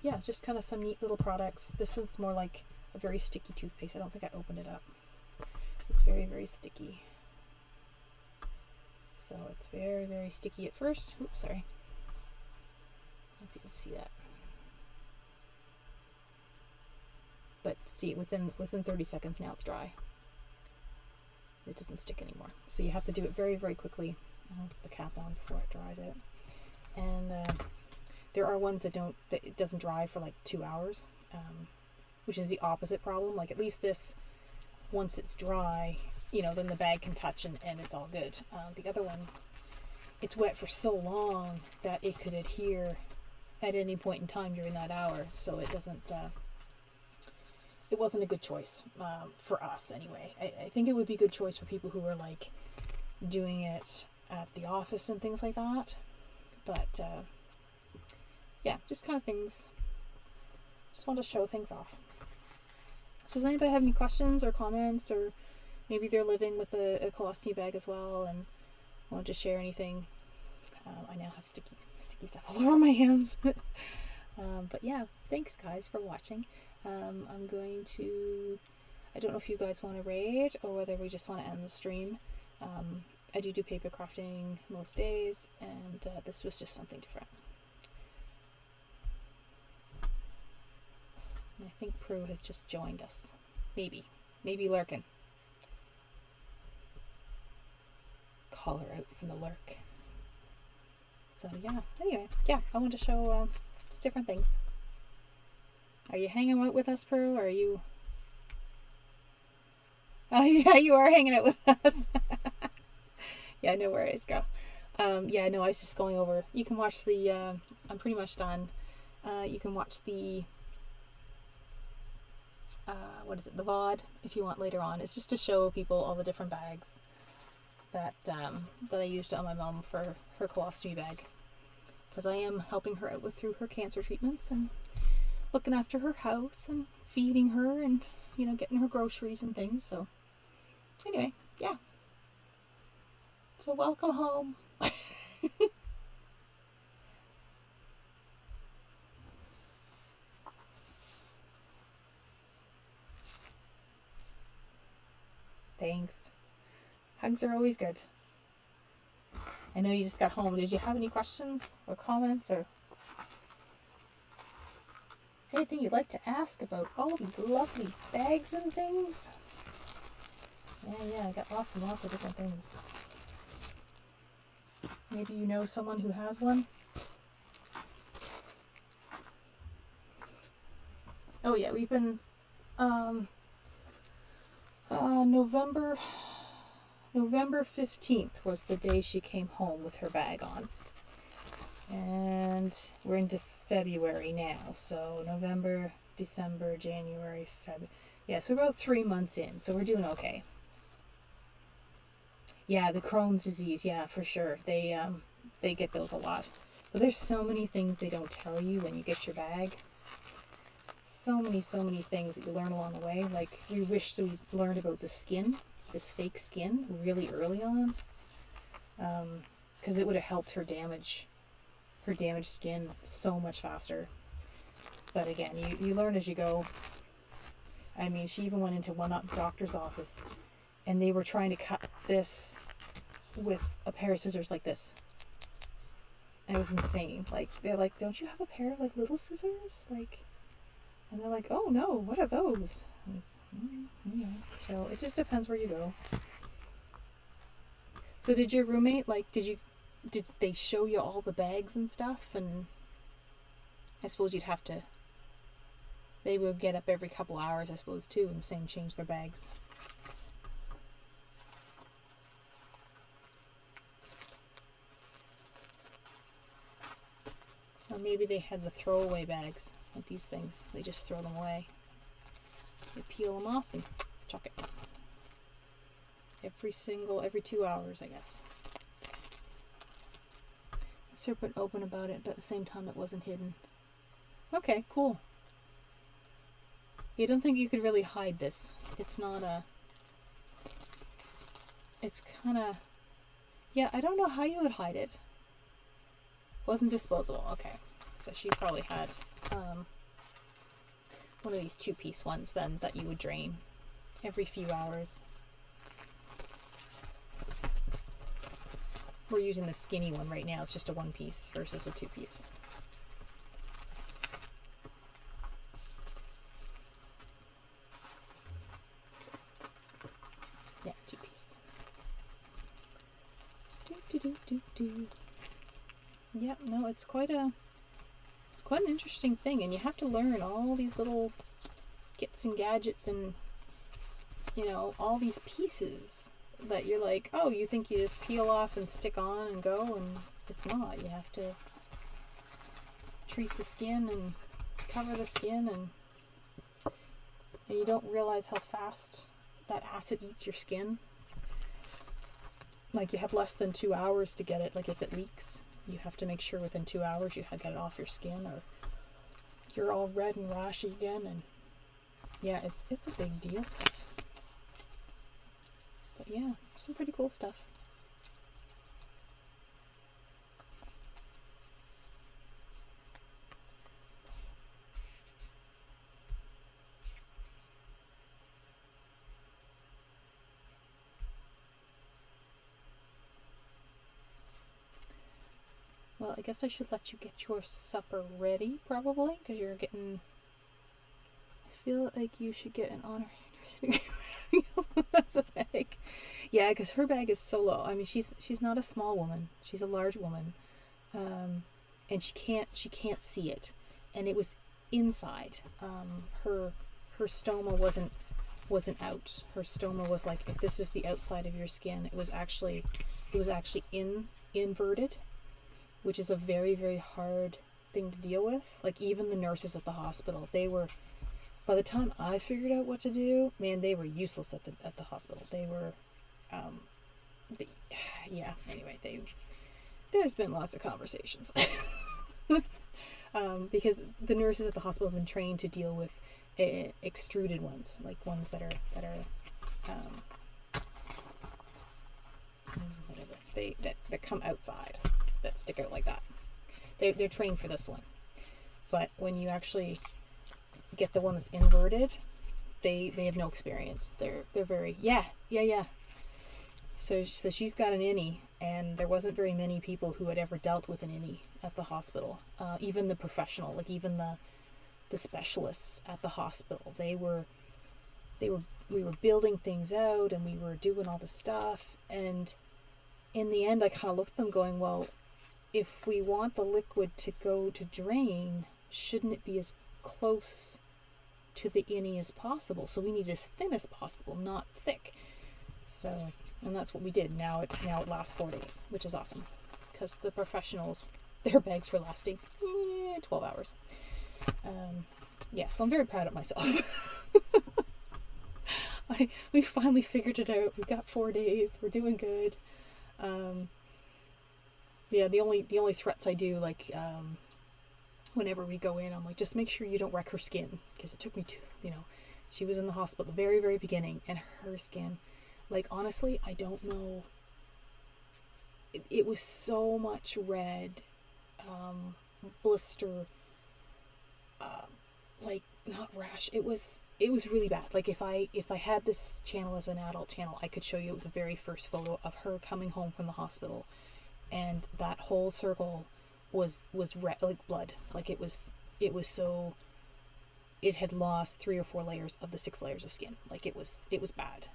yeah, just kind of some neat little products. This is more like a very sticky toothpaste. I don't think I opened it up. It's very, very sticky. So it's very, very sticky at first. Oops, sorry. I don't know if you can see that. But see, within 30 seconds now it's dry. It doesn't stick anymore. So you have to do it very, very quickly. I'll put the cap on before it dries out. And there are ones that it doesn't dry for like 2 hours, which is the opposite problem. Like at least this, once it's dry, then the bag can touch and it's all good. The other one, it's wet for so long that it could adhere at any point in time during that hour. So it doesn't, it wasn't a good choice for us anyway. I think it would be a good choice for people who are like doing it at the office and things like that. But yeah, just kind of things. Just want to show things off. So does anybody have any questions or comments, or maybe they're living with a colostomy bag as well and want to share anything? I now have sticky stuff all over my hands. But yeah, thanks guys for watching. I'm going to, I don't know if you guys want to raid or whether we just want to end the stream. I do paper crafting most days, and this was just something different. And I think Prue has just joined us. Maybe lurking. Call her out from the lurk. So yeah, anyway, yeah, I want to show just different things. Are you hanging out with us, Prue? Or are you... Oh yeah, you are hanging out with us. Yeah, no worries, girl. Yeah, no, I was just going over. You can watch the, I'm pretty much done. You can watch the, the VOD if you want later on. It's just to show people all the different bags that I used on my mom for her colostomy bag. Because I am helping her out through her cancer treatments and looking after her house and feeding her and, getting her groceries and things. So, anyway, yeah. So welcome home. Thanks. Hugs are always good. I know you just got home. Did you have any questions or comments or anything you'd like to ask about all these lovely bags and things? Yeah, I got lots and lots of different things. Maybe you know someone who has one. Oh yeah, we've been November 15th was the day she came home with her bag on. And we're into February now, so November, December, January, February. Yeah, so we're about 3 months in, so we're doing okay. Yeah, the Crohn's disease, yeah, for sure. They get those a lot. But there's so many things they don't tell you when you get your bag. So many things that you learn along the way. Like, we wish we learned about the skin, this fake skin, really early on. Because it would have helped her damaged skin so much faster. But again, you learn as you go. I mean, she even went into one doctor's office and they were trying to cut this with a pair of scissors like this. It was insane. Like, they're like, don't you have a pair of, like, little scissors? Like, and they're like, oh, no, what are those? And it's, so it just depends where you go. So did your roommate, like, did they show you all the bags and stuff? And I suppose you'd have to, they would get up every couple hours, I suppose, too, and change their bags. Or maybe they had the throwaway bags, like these things. They just throw them away. You peel them off and chuck it. Every 2 hours, I guess. The serpent open about it, but at the same time it wasn't hidden. Okay, cool. You don't think you could really hide this. It's not a... It's kind of... Yeah, I don't know how you would hide it. Wasn't disposable. Okay. So she probably had one of these 2-piece ones then that you would drain every few hours. We're using the skinny one right now. It's just a 1-piece versus a 2-piece. Yeah, 2-piece. Yeah, no, it's quite an interesting thing, and you have to learn all these little kits and gadgets and, all these pieces that you're like, oh, you think you just peel off and stick on and go, and it's not. You have to treat the skin and cover the skin, and you don't realize how fast that acid eats your skin. Like, you have less than 2 hours to get it. Like, if it leaks, you have to make sure within 2 hours you get it off your skin, or you're all red and rashy again. And yeah, it's a big deal stuff. But yeah, some pretty cool stuff. Well, I guess I should let you get your supper ready, probably, because you're getting... I feel like you should get an honorary nursing That's a bag. Yeah, because her bag is so low. I mean, she's not a small woman. She's a large woman, and she can't see it. And it was inside. Her stoma wasn't out. Her stoma was like, if this is the outside of your skin, it was actually inverted, which is a very, very hard thing to deal with. Like, even the nurses at the hospital, by the time I figured out what to do, man, they were useless at the hospital. They were, anyway, there's been lots of conversations. Because the nurses at the hospital have been trained to deal with extruded ones, like ones that come outside, that stick out like that. They're trained for this one. But when you actually get the one that's inverted, they have no experience. They're very yeah. So she's got an innie, and there wasn't very many people who had ever dealt with an innie at the hospital. Even the professional, like even the specialists at the hospital, we were building things out, and we were doing all the stuff, and in the end I kind of looked at them going, well, if we want the liquid to go to drain, shouldn't it be as close to the innie as possible? So we need as thin as possible, not thick. So, and that's what we did. Now it lasts 4 days, which is awesome, because the professionals, their bags were lasting 12 hours. So I'm very proud of myself. We finally figured it out. We got 4 days. We're doing good. The only threats I do, like, whenever we go in, I'm like, just make sure you don't wreck her skin, because it took me she was in the hospital at the very, very beginning, and her skin, like, honestly, I don't know, it was so much red, blister, like, not rash, it was really bad. Like, if I had this channel as an adult channel, I could show you the very first photo of her coming home from the hospital, and that whole circle was red, like blood. Like it was so, it had lost 3 or 4 layers of the 6 layers of skin. Like it was bad,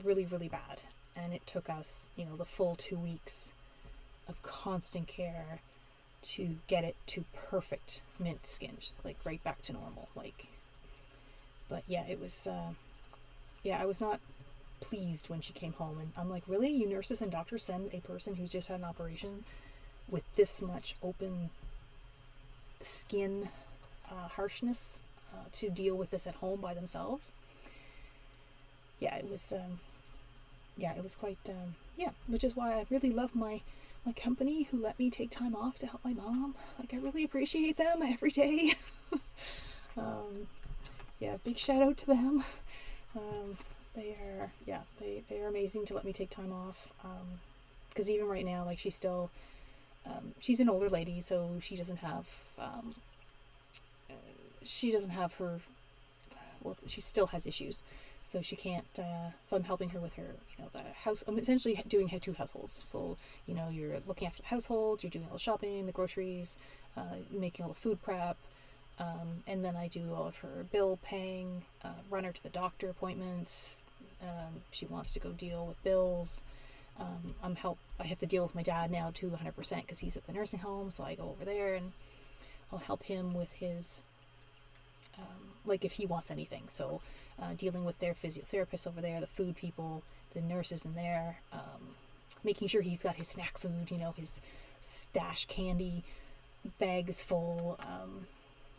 really, really bad. And it took us, the full 2 weeks of constant care to get it to perfect mint skin, like right back to normal. Like, but yeah, it was, I was not pleased when she came home, and I'm like, really, you nurses and doctors send a person who's just had an operation with this much open skin harshness to deal with this at home by themselves? Yeah, it was quite, which is why I really love my company who let me take time off to help my mom. Like, I really appreciate them every day. Big shout out to them. They are amazing to let me take time off. Because even right now, like, she's still, she's an older lady, so she doesn't have her, well, she still has issues. So she can't, so I'm helping her with her, the house. I'm essentially doing 2 households. So, you're looking after the household, you're doing all the shopping, the groceries, making all the food prep, and then I do all of her bill paying, run her to the doctor appointments. She wants to go deal with bills. I have to deal with my dad now too, 100%, because he's at the nursing home. So I go over there and I'll help him with his, like if he wants anything. So, dealing with their physiotherapists over there, the food people, the nurses in there, making sure he's got his snack food, his stash candy bags full.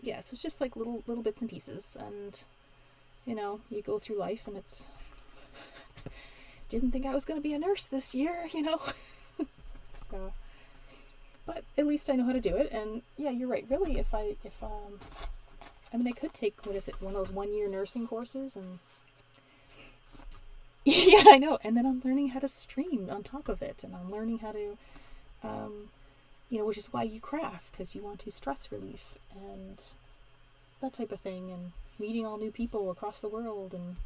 So it's just like little bits and pieces, and you go through life, and it's didn't think I was going to be a nurse this year, So, but at least I know how to do it, and yeah, you're right. Really, I could take, one of those 1-year nursing courses, and yeah, I know. And then I'm learning how to stream on top of it, and I'm learning how to, which is why you craft, because you want to stress relief and that type of thing, and meeting all new people across the world, and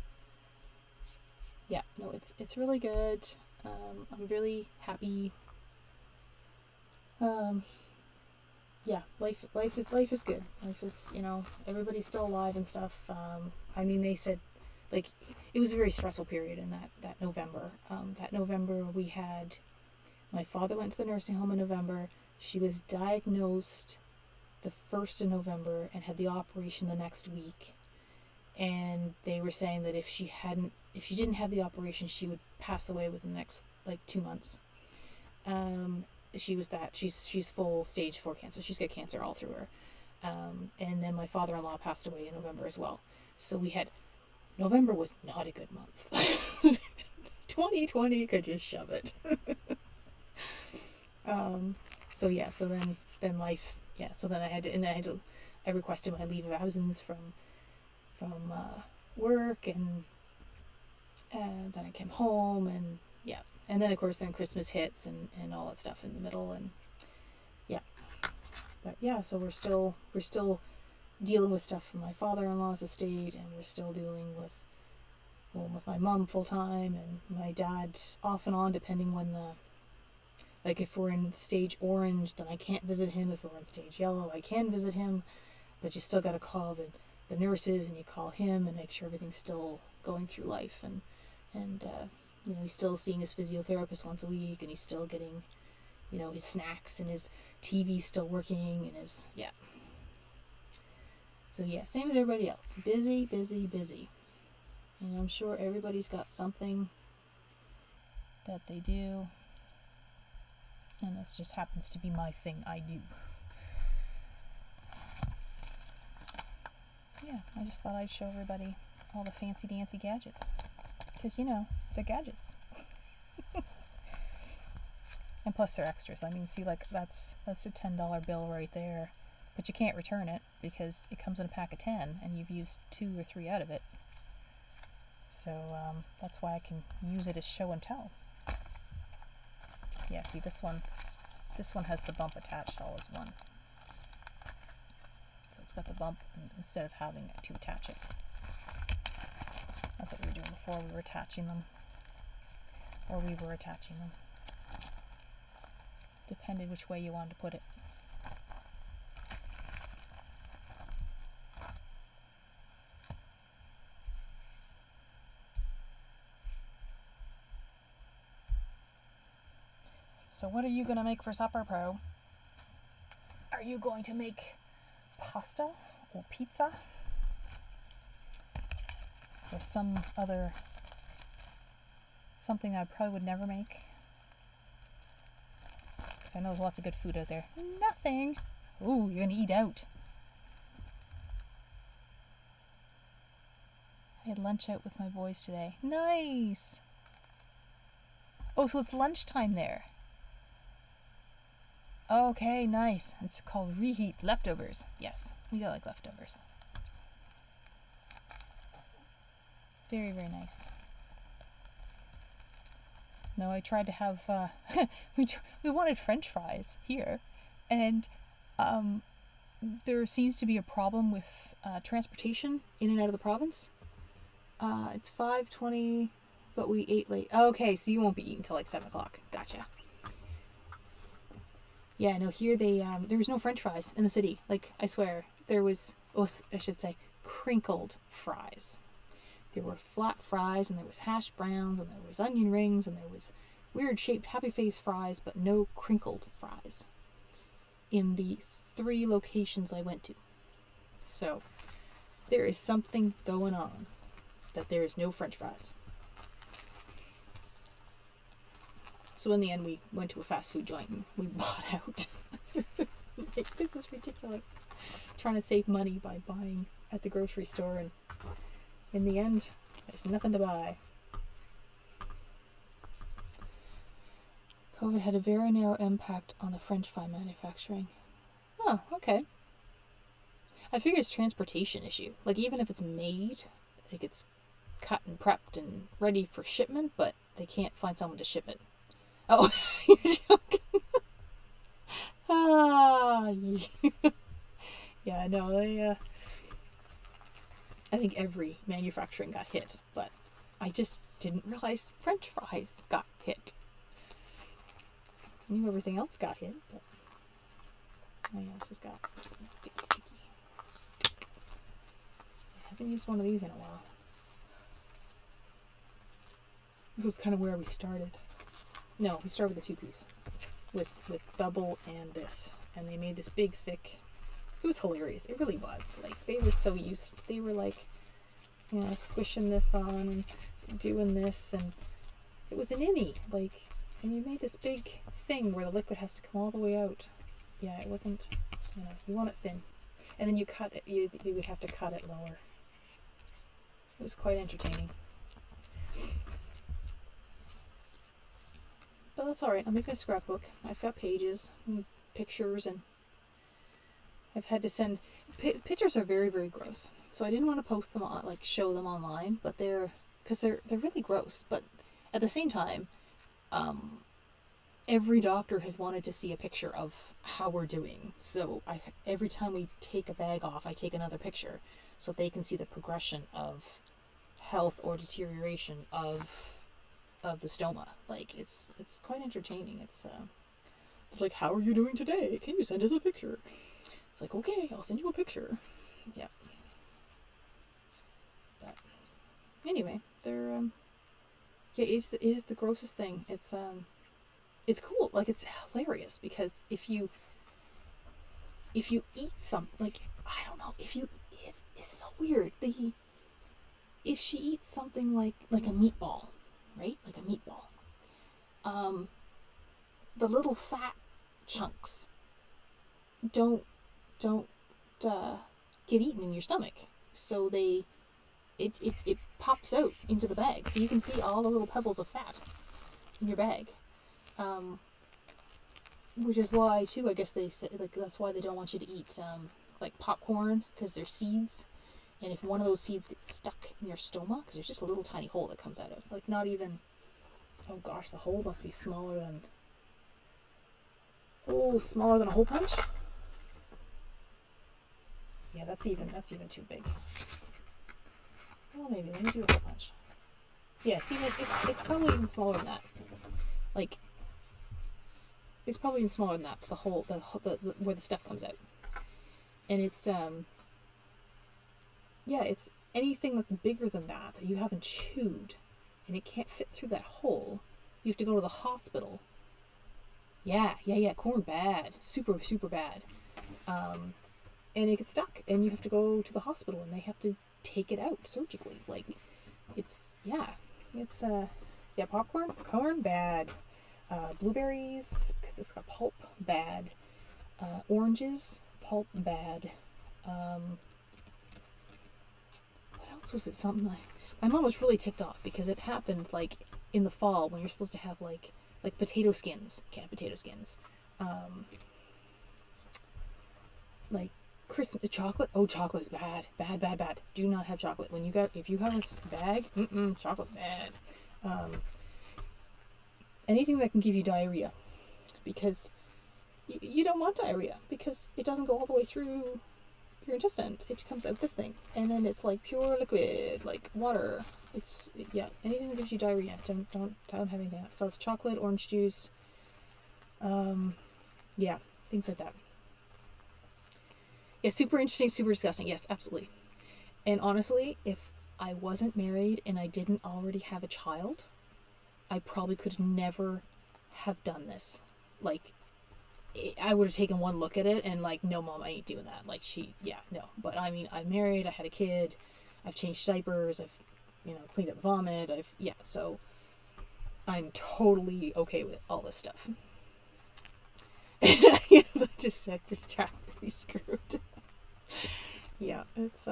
yeah, no, it's really good. I'm really happy. Life is good. Life is, everybody's still alive and stuff. They said, like, it was a very stressful period in that November. That November we had, my father went to the nursing home in November. She was diagnosed the 1st of November and had the operation the next week. And they were saying that if she didn't have the operation, she would pass away within the next, 2 months. She's full stage 4 cancer. She's got cancer all through her. And then my father-in-law passed away in November as well. So November was not a good month. 2020 could just shove it. So then life, so then I requested my leave of absence from work, and then I came home, and yeah. And then, of course, Christmas hits and all that stuff in the middle, and yeah. But yeah, so we're still dealing with stuff from my father-in-law's estate, and we're still dealing with my mom full-time, and my dad off and on, depending when if we're in stage orange, then I can't visit him. If we're in stage yellow, I can visit him, but you still got to call the nurses, and you call him and make sure everything's still going through life, and he's still seeing his physiotherapist once a week, and he's still getting, his snacks, and his TV's still working, and So yeah, same as everybody else. Busy, busy, busy. And I'm sure everybody's got something that they do, and this just happens to be my thing I do. Yeah, I just thought I'd show everybody all the fancy dancy gadgets. Because, they're gadgets. And plus they're extras. See, that's a $10 bill right there. But you can't return it because it comes in a pack of 10 and you've used 2 or 3 out of it. So that's why I can use it as show and tell. Yeah, see, this one has the bump attached all as one. So it's got the bump instead of having to attach it. That's what we were doing before. We were attaching them. Depended which way you wanted to put it. So what are you going to make for supper, Pro? Are you going to make pasta or pizza? Or something I probably would never make? Because I know there's lots of good food out there. Nothing. Ooh, you're going to eat out. I had lunch out with my boys today. Nice. Oh, so it's lunchtime there. Okay, nice. It's called reheat leftovers. Yes, we got like leftovers. Very, very nice. No, I tried to have, we wanted French fries here, and there seems to be a problem with transportation in and out of the province. It's 5:20, but we ate late. Okay, so you won't be eating until like 7 o'clock. Gotcha. Yeah, no, here there was no French fries in the city. Like, I swear, there was, I should say, crinkled fries. There were flat fries, and there was hash browns, and there was onion rings, and there was weird shaped happy face fries, but no crinkled fries in the 3 locations I went to. So, there is something going on that there is no French fries. So in the end, we went to a fast food joint and we bought out. Like, this is ridiculous. Trying to save money by buying at the grocery store, and in the end, there's nothing to buy. COVID had a very narrow impact on the French fry manufacturing. Oh, okay. I figure it's a transportation issue. Like, even if it's made, like, it's cut and prepped and ready for shipment, but they can't find someone to ship it. Oh, you're joking. Yeah, no, I think every manufacturing got hit, but I just didn't realize French fries got hit. I knew everything else got hit, but everything else has got sticky. I haven't used one of these in a while. This was kind of where we started. No, we started with the 2-piece. With Bowel and this. And they made this big, thick... It was hilarious. It really was. Like, they were so used... They were like, you know, squishing this on and doing this. And it was an innie. Like, and you made this big thing where the liquid has to come all the way out. Yeah, it wasn't... You know, you want it thin. And then you cut it... You would have to cut it lower. It was quite entertaining. But that's alright. I'm making a scrapbook. I've got pages and pictures, and I've had to send... Pictures are very, very gross. So I didn't want to post them on, like, show them online, but because they're really gross. But at the same time, every doctor has wanted to see a picture of how we're doing. So every time we take a bag off, I take another picture so they can see the progression of health or deterioration of the stoma. Like, it's quite entertaining. It's like, how are you doing today? Can you send us a picture? It's like, okay, I'll send you a picture. Yeah. But anyway, they're yeah, it is the grossest thing. It's cool. Like, it's hilarious because if you eat something, like, I don't know, it's so weird. If she eats something like a meatball, right? Like a meatball. The little fat chunks don't get eaten in your stomach. So it pops out into the bag. So you can see all the little pebbles of fat in your bag. Which is why, too, I guess they say, like, that's why they don't want you to eat, like, popcorn, because they're seeds. And if one of those seeds gets stuck in your stoma, because there's just a little tiny hole that comes out of, like, not even, oh gosh, the hole must be smaller than a hole punch? Yeah, that's even too big. Well, maybe, let me do a hole punch. Yeah, it's probably even smaller than that. Like, it's probably even smaller than that, the hole, the where the stuff comes out. And it's, yeah, it's anything that's bigger than that you haven't chewed, and it can't fit through that hole, you have to go to the hospital Yeah. Corn bad. Super, super bad. And it gets stuck, and you have to go to the hospital, and they have to take it out surgically. Like, it's popcorn, corn bad. Blueberries, because it's got pulp, bad. Oranges, pulp, bad. What else was it? Something like, my mom was really ticked off because it happened like in the fall when you're supposed to have like potato skins, canned potato skins, like Christmas chocolate. Oh, chocolate is bad. Do not have chocolate if you have a bag. Chocolate bad. Anything that can give you diarrhea, because you don't want diarrhea because it doesn't go all the way through your intestine. It comes out this thing, and then it's like pure liquid, like water. It's anything that gives you diarrhea. Don't have anything else. So it's chocolate, orange juice, things like that. Yeah, super interesting, super disgusting. Yes, absolutely. And honestly, if I wasn't married and I didn't already have a child, I probably could never have done this. Like, I would have taken one look at it and like, no, Mom, I ain't doing that. Like, no. But I mean, I'm married, I had a kid, I've changed diapers, I've, cleaned up vomit, so I'm totally okay with all this stuff. just trying to be screwed. Yeah, it's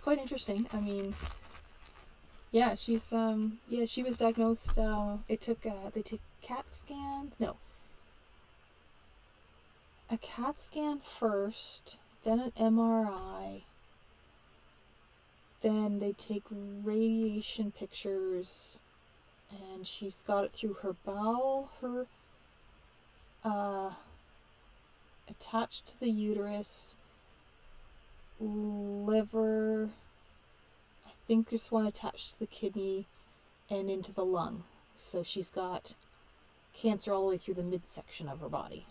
quite interesting. I mean, yeah, she's she was diagnosed. They took a CAT scan first, then an MRI, then they take radiation pictures, and she's got it through her bowel, her attached to the uterus, liver, I think there's one attached to the kidney, and into the lung. So she's got cancer all the way through the midsection of her body.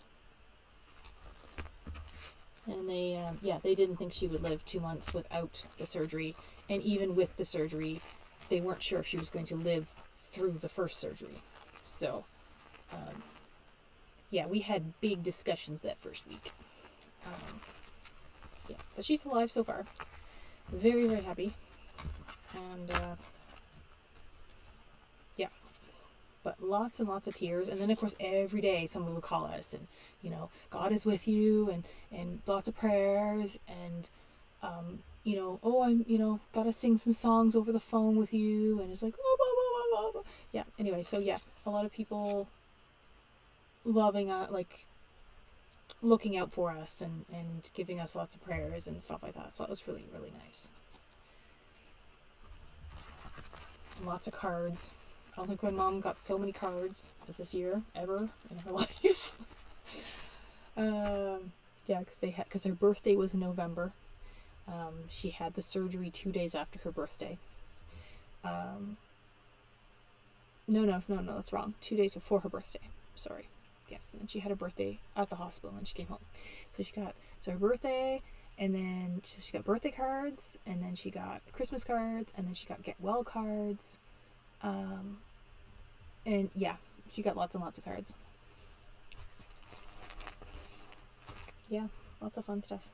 And they didn't think she would live 2 months without the surgery. And even with the surgery, they weren't sure if she was going to live through the first surgery. So, we had big discussions that first week. But she's alive so far. Very, very happy. And, but lots and lots of tears. And then, of course, every day someone would call us and, God is with you, and lots of prayers, and, I'm, gotta sing some songs over the phone with you. And it's like, oh, blah, blah, blah, blah. Yeah, anyway, so a lot of people loving, looking out for us and giving us lots of prayers and stuff like that. So it was really, really nice. Lots of cards. I don't think my mom got so many cards as this year ever in her life. Because her birthday was in November. She had the surgery 2 days after her birthday. No, that's wrong. 2 days before her birthday. Sorry. Yes, and then she had her birthday at the hospital, and she came home. So she got her birthday, and then she got birthday cards, and then she got Christmas cards, and then she got get well cards. And she got lots and lots of cards. Yeah, lots of fun stuff.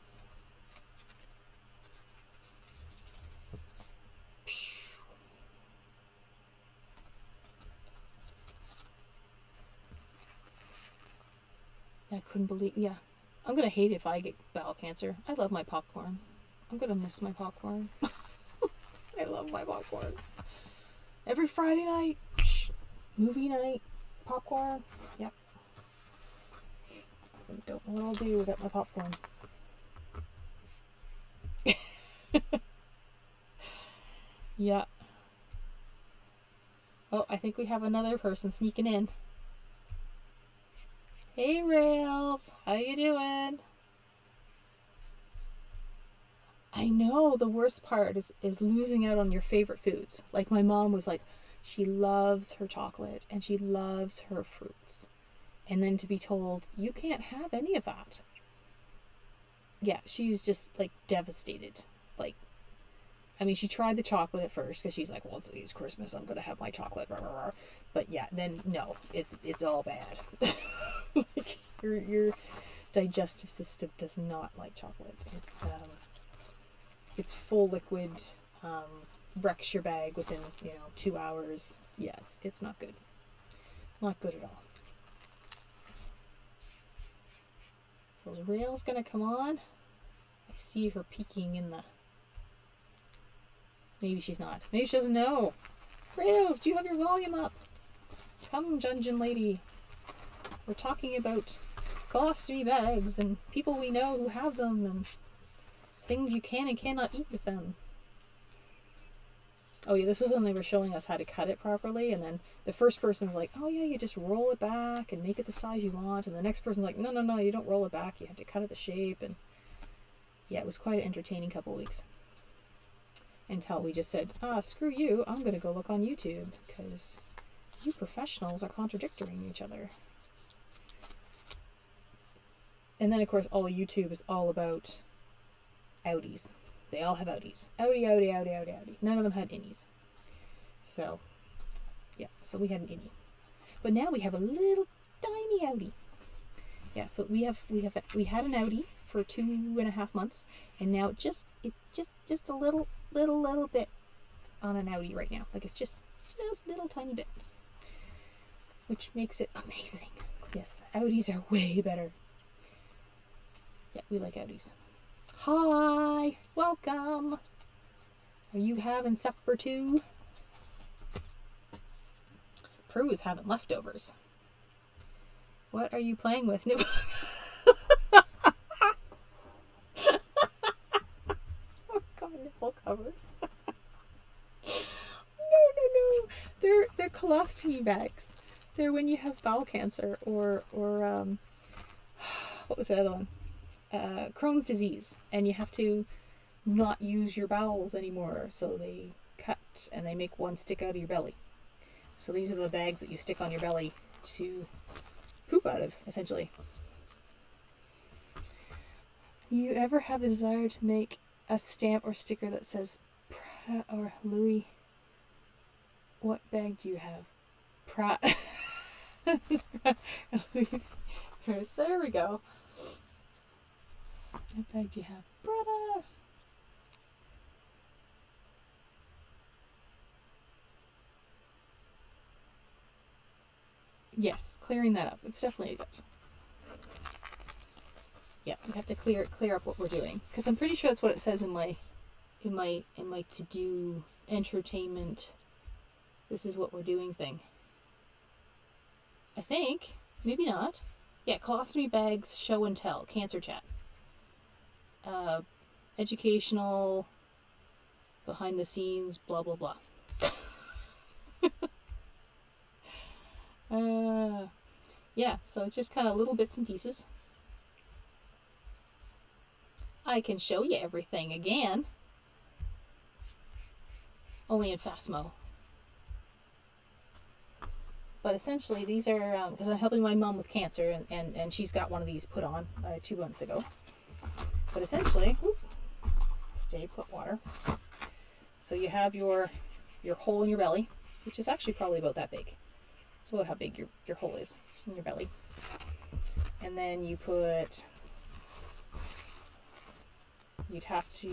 I couldn't believe, I'm gonna hate it if I get bowel cancer. I love my popcorn. I'm gonna miss my popcorn. I love my popcorn. Every Friday night, movie night, popcorn. Yep. I don't know what I'll do without my popcorn. Yeah. Oh, I think we have another person sneaking in. Hey, Rails. How you doing? I know the worst part is losing out on your favorite foods. Like my mom was like, she loves her chocolate and she loves her fruits. And then to be told, you can't have any of that. Yeah, she's just like devastated. Like, I mean, she tried the chocolate at first because she's like, well, it's Christmas, I'm gonna have my chocolate. But yeah, then no, it's all bad. Like your digestive system does not like chocolate. It's full liquid, wrecks your bag within 2 hours. Yeah, it's not good. Not good at all. So is Rail's gonna come on? I see her peeking in the... Maybe she's not. Maybe she doesn't know. Rails, do you have your volume up? Come, Dungeon Lady. We're talking about colostomy bags and people we know who have them and things you can and cannot eat with them. Oh yeah, this was when they were showing us how to cut it properly, and then the first person's like, oh yeah, you just roll it back and make it the size you want, and the next person's like, no, you don't roll it back, you have to cut it the shape. And yeah, it was quite an entertaining couple of weeks. Until we just said, screw you, I'm going to go look on YouTube, because you professionals are contradicting each other. And then, of course, all YouTube is all about outies. They all have outies. Outie. None of them had innies. So, yeah, so we had an innie. But now we have a little tiny outie. Yeah, so we had an outie for 2.5 months, and now it's just a little bit on an outie right now. Like it's just a little tiny bit, which makes it amazing. Yes, outies are way better. Yeah, we like outies. Hi, welcome. Are you having supper too? Prue is having leftovers. What are you playing with? Nipple covers. No. They're colostomy bags. They're when you have bowel cancer or what was the other one? Crohn's disease, and you have to not use your bowels anymore, so they cut and they make one stick out of your belly. So these are the bags that you stick on your belly to poop out of, essentially. You ever have the desire to make a stamp or sticker that says Prada or Louis? What bag do you have? Prada. There we go. What bag do you have? Prada. Yes, clearing that up. It's definitely good. Yeah, we have to clear up what we're doing, because I'm pretty sure that's what it says in my to-do entertainment. This is what we're doing thing. I think, maybe not. Yeah, colostomy bags, show and tell, cancer chat, educational, behind the scenes, blah blah blah. Yeah, so it's just kind of little bits and pieces. I can show you everything again. Only in Fastmo. But essentially these are, because I'm helping my mom with cancer, and she's got one of these put on 2 months ago. But essentially, stay put water. So you have your hole in your belly, which is actually probably about that big. It's about how big your hole is in your belly. And then you put... You'd have to,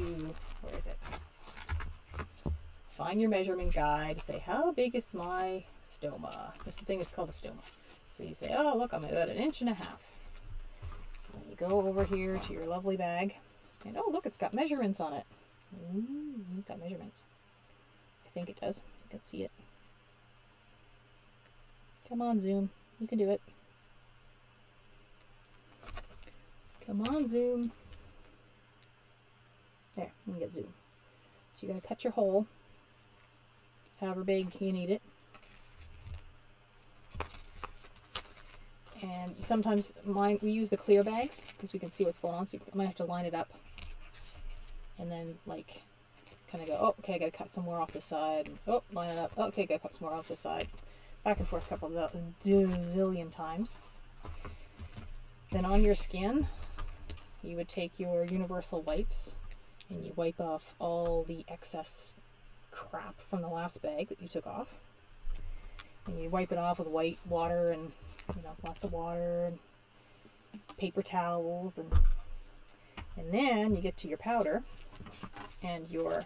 where is it? Find your measurement guide. Say, how big is my stoma? This thing is called a stoma. So you say, oh, look, I'm about 1.5 inches. So then you go over here to your lovely bag. And, oh, look, it's got measurements on it. Ooh, it's got measurements. I think it does. I can see it. Come on, Zoom. You can do it. Come on, Zoom. There, you can get zoom. So you're going to cut your hole, however big you need it. And sometimes we use the clear bags because we can see what's going on. So you might have to line it up and then like kind of go, oh, okay, I got to cut some more off the side. Oh, line it up. Oh, okay, got to cut some more off the side. Back and forth a couple of zillion times. Then on your skin, you would take your universal wipes and you wipe off all the excess crap from the last bag that you took off. And you wipe it off with white water and, lots of water and paper towels, and then you get to your powder and your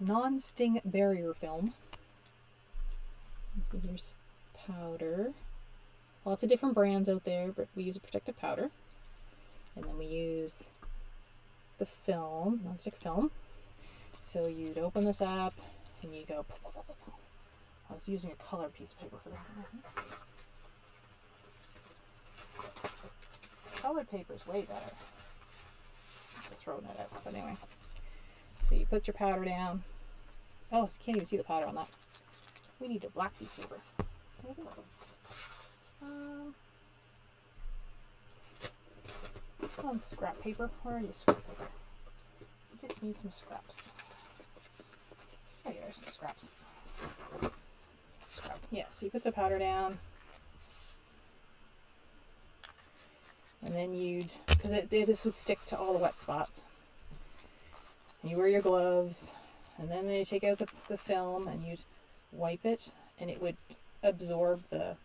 non-sting barrier film. This is your powder. Lots of different brands out there, but we use a protective powder. And then we use the film, non-stick film. So you'd open this up and you go, I was using a colored piece of paper for this thing. Colored paper is way better. Just throwing it out, but anyway. So you put your powder down. Oh, you can't even see the powder on that. We need a black piece of paper. On scrap paper. Where are you, scrap paper? You just need some scraps. Oh yeah, there's some scraps. Scrap. Yeah, so you put the powder down. And then because this would stick to all the wet spots. And you wear your gloves, and then you take out the film and you'd wipe it, and it would absorb the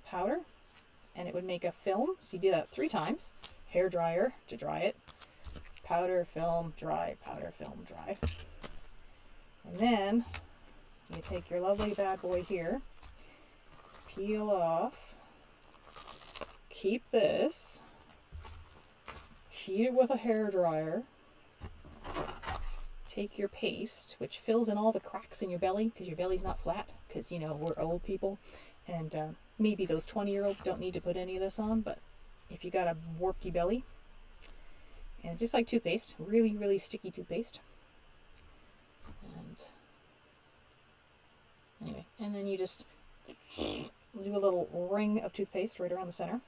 powder, and it would make a film. So you do that 3 times. Hair dryer to dry it. Powder, film, dry, powder, film, dry. And then you take your lovely bad boy here, peel off, keep this, heat it with a hair dryer, take your paste, which fills in all the cracks in your belly, because your belly's not flat, because, we're old people, and maybe those 20-year-olds don't need to put any of this on, but if you got a warpy belly, and just like toothpaste, really, really sticky toothpaste, and anyway, and then you just do a little ring of toothpaste right around the center,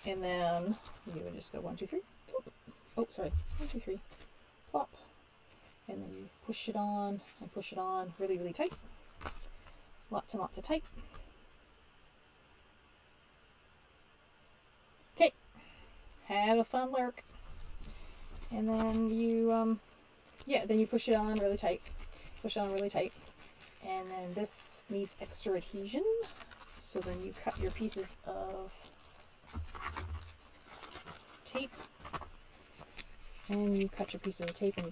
and then you would just go 1, 2, 3, plop. Oh, sorry, 1, 2, 3, plop, and then you push it on and push it on really, really tight, lots and lots of tight. Okay, have a fun lurk, and then you then you push it on really tight, and then this needs extra adhesion, so then you cut your pieces of tape, and you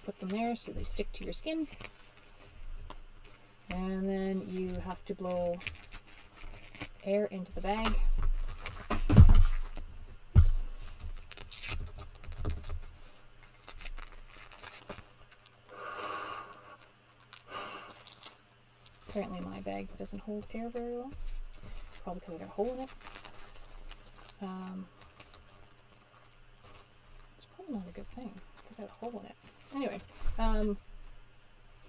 put them there so they stick to your skin, and then you have to blow air into the bag. Oops. Apparently my bag doesn't hold air very well, probably because I got a hole in it. It's probably not a good thing. I got a hole in it. Anyway,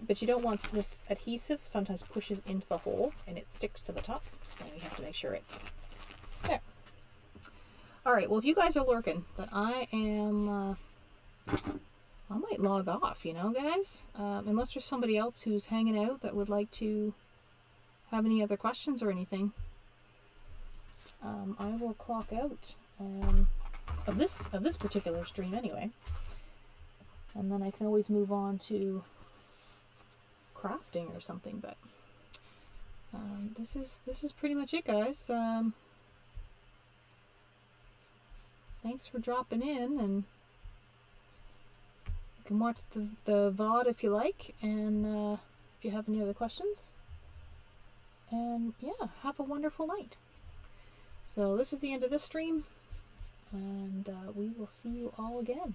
but you don't want this adhesive. Sometimes pushes into the hole and it sticks to the top. So you have to make sure it's there. All right. Well, if you guys are lurking, then I might log off. Guys. Unless there's somebody else who's hanging out that would like to have any other questions or anything, I will clock out. Of this particular stream anyway, and then I can always move on to crafting or something, but this is pretty much it, guys. Thanks for dropping in, and you can watch the VOD if you like, and if you have any other questions, and yeah, have a wonderful night. So this is the end of this stream, and we will see you all again.